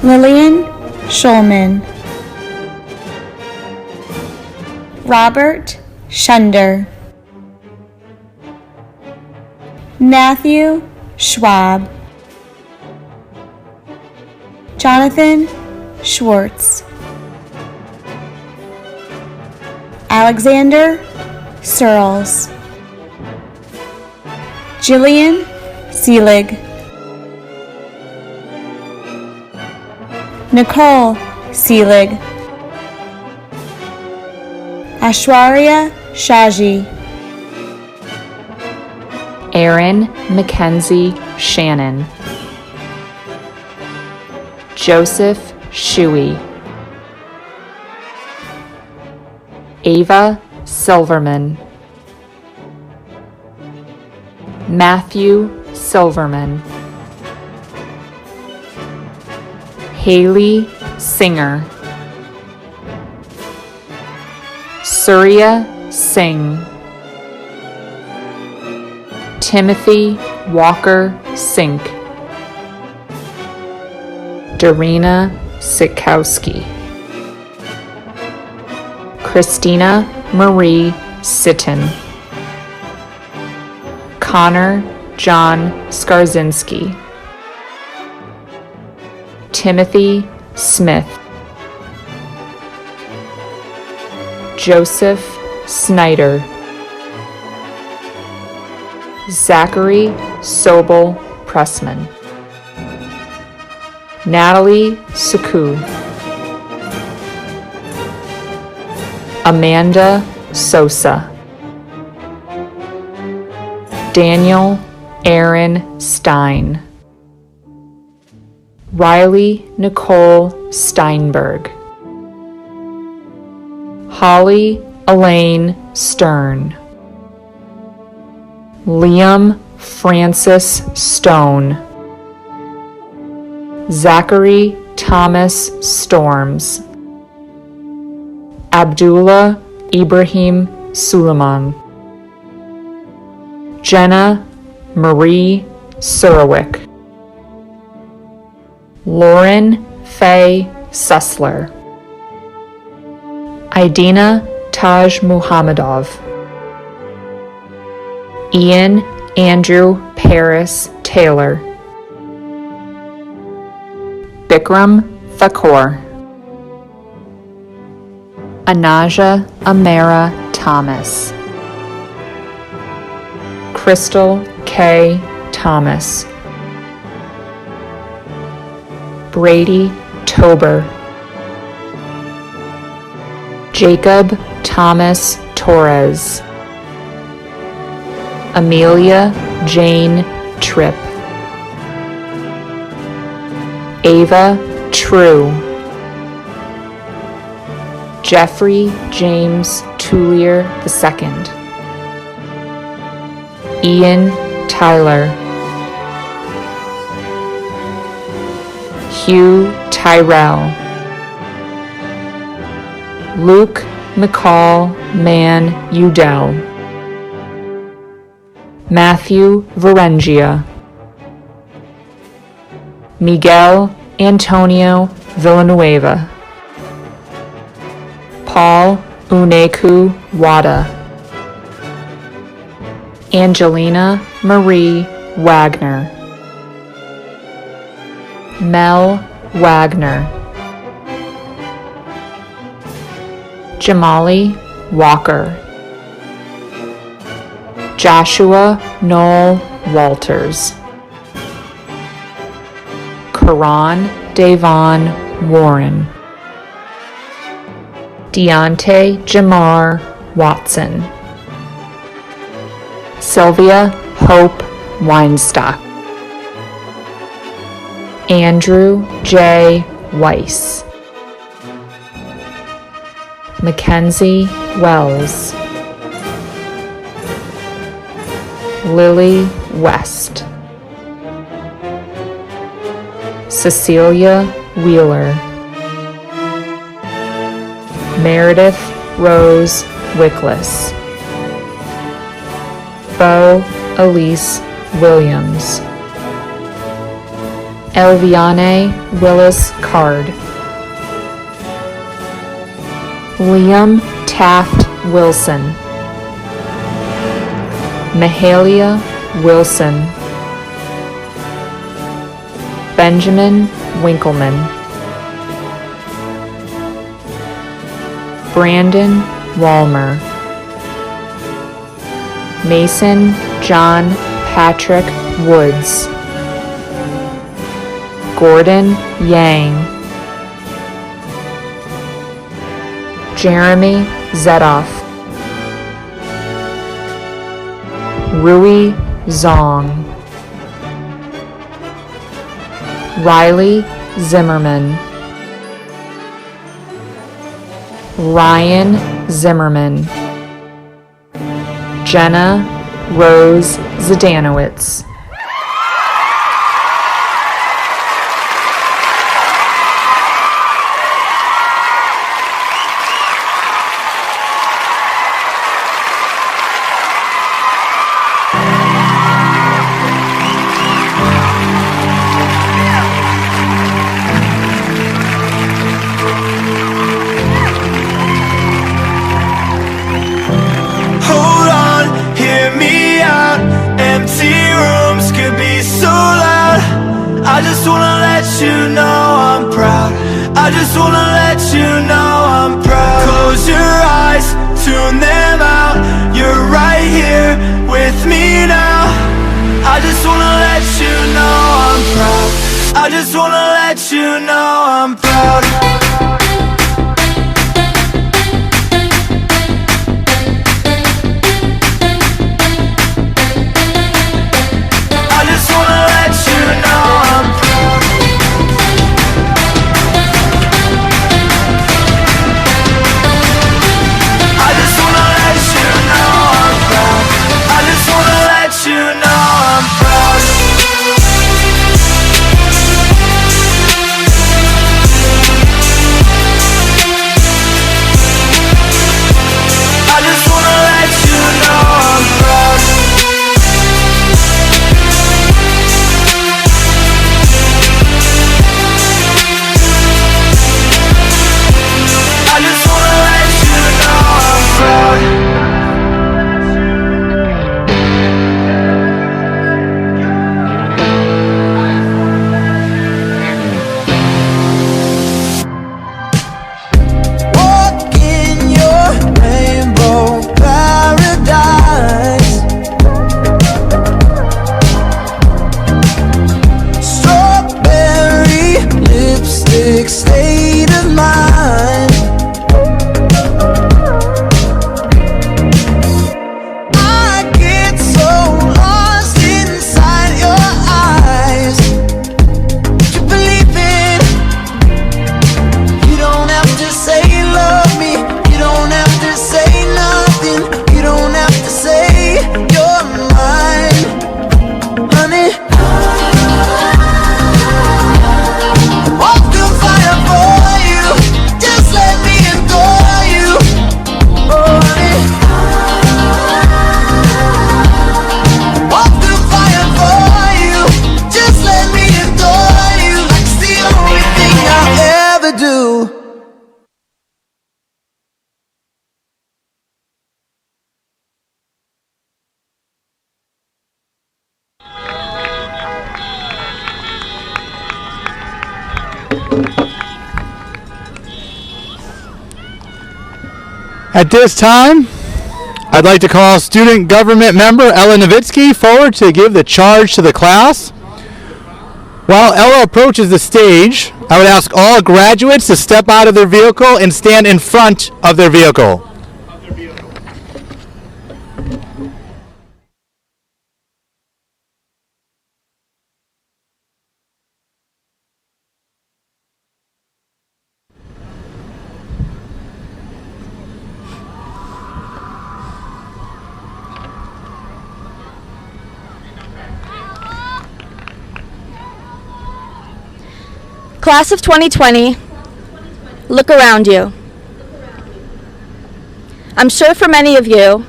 Lillian Schulman, Robert Schunder, Matthew Schwab, Jonathan Schwartz, Alexander Searles, Jillian Seelig, Nicole Seelig, Ashwarya Shaji, Erin Mackenzie Shannon, Joseph Shuey, Ava Silverman, Matthew Silverman, Haley Singer, Surya Singh, Timothy Walker Sink, Darina Sikowski, Christina Marie Sitton, Connor John Skarzinski, Timothy Smith, Joseph Snyder, Zachary Sobel Pressman, Natalie Suku, Amanda Sosa, Daniel Aaron Stein, Riley Nicole Steinberg, Holly Elaine Stern, Liam Francis Stone, Zachary Thomas Storms, Abdullah Ibrahim Suleiman, Jenna Marie Surwick, Lauren Faye Sussler, Idina Taj Muhammadov, Ian Andrew Paris Taylor, Bikram Thakur, Anaja Amara Thomas, Crystal K. Thomas, Brady Tober, Jacob Thomas Torres, Amelia Jane Tripp, Ava True, Jeffrey James Tullier II, Ian Tyler, Hugh Tyrell, Luke McCall Mann Udell, Matthew Varengia, Miguel Antonio Villanueva, Paul Uneku Wada, Angelina Marie Wagner, Mel Wagner, Jamali Walker, Joshua Noel Walters, Karan Davon Warren, Deontay Jamar Watson, Sylvia Hope Weinstock, Andrew J. Weiss, Mackenzie Wells, Lily West, Cecilia Wheeler, Meredith Rose Wickless, Bo Elise Williams, Elviane Willis Card, Liam Taft Wilson. Mahalia Wilson. Benjamin Winkleman. Brandon Walmer. Mason John Patrick Woods. Gordon Yang. Jeremy Zetoff. Rui Zong. Riley Zimmerman. Ryan Zimmerman. Jenna Rose Zdanowitz. Hold on, hear me out. Empty rooms could be so loud. I just wanna let you know I'm proud. I just wanna let you know I'm proud. Close your eyes, tune them out. You're right here with me now. I just wanna let you know I'm proud. I just wanna let you know I'm proud. At this time, I'd like to call student government member Ella Nowitzki forward to give the charge to the class. While Ella approaches the stage, I would ask all graduates to step out of their vehicle and stand in front of their vehicle. Class of 2020, look around you. I'm sure for many of you,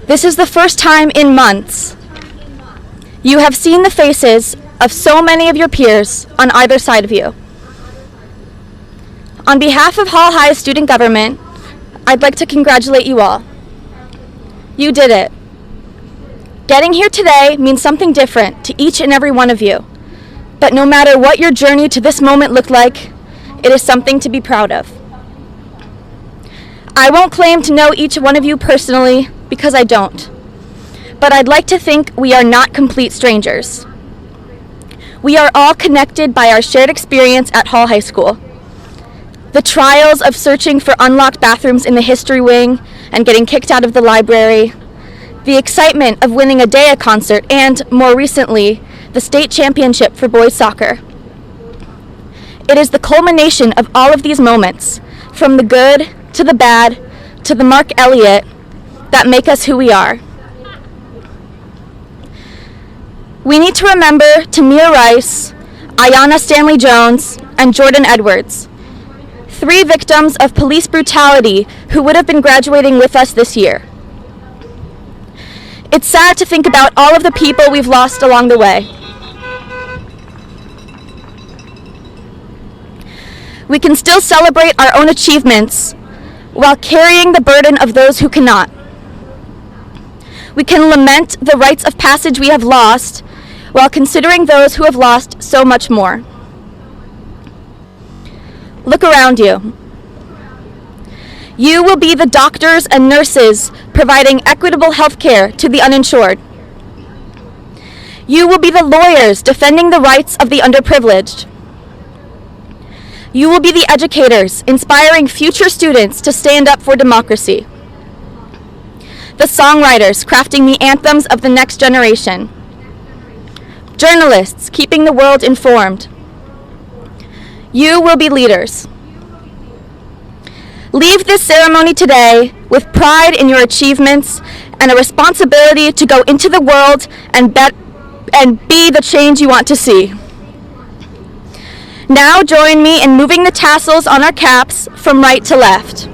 this is the first time in months you have seen the faces of so many of your peers on either side of you. On behalf of Hall High student government, I'd like to congratulate you all. You did it. Getting here today means something different to each and every one of you. But no matter what your journey to this moment looked like, it is something to be proud of. I won't claim to know each one of you personally because I don't. But I'd like to think we are not complete strangers. We are all connected by our shared experience at Hall High School. The trials of searching for unlocked bathrooms in the history wing and getting kicked out of the library, the excitement of winning a DEA concert, and, more recently, the state championship for boys soccer. It is the culmination of all of these moments, from the good to the bad to the Mark Elliott, that make us who we are. We need to remember Tamir Rice, Ayanna Stanley Jones, and Jordan Edwards, 3 victims of police brutality who would have been graduating with us this year. It's sad to think about all of the people we've lost along the way. We can still celebrate our own achievements while carrying the burden of those who cannot. We can lament the rites of passage we have lost while considering those who have lost so much more. Look around you. You will be the doctors and nurses providing equitable health care to the uninsured. You will be the lawyers defending the rights of the underprivileged. You will be the educators inspiring future students to stand up for democracy. The songwriters crafting the anthems of the next generation. Journalists keeping the world informed. You will be leaders. Leave this ceremony today with pride in your achievements and a responsibility to go into the world and be the change you want to see. Now join me in moving the tassels on our caps from right to left.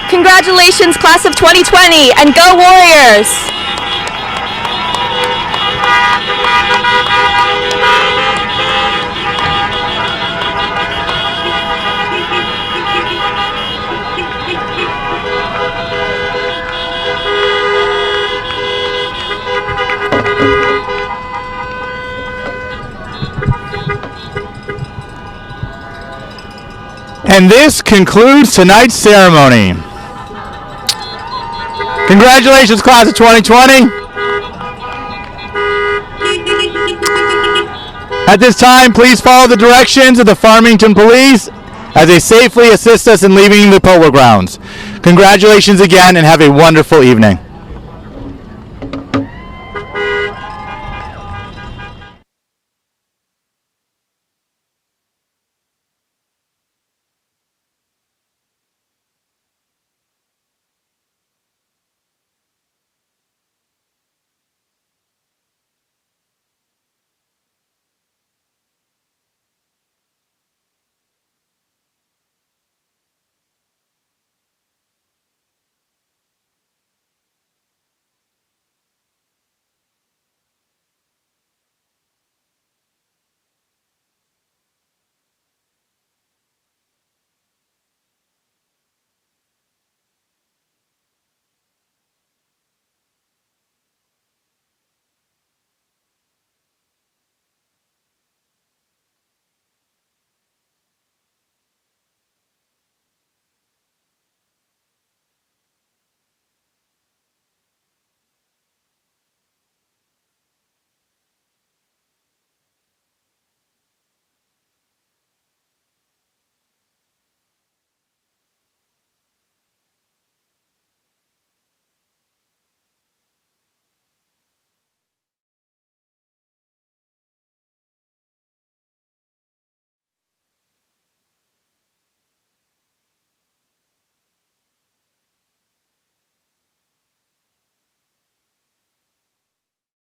Congratulations, class of 2020, and go Warriors! And this concludes tonight's ceremony. Congratulations, class of 2020. At this time, please follow the directions of the Farmington Police as they safely assist us in leaving the polo grounds. Congratulations again and have a wonderful evening.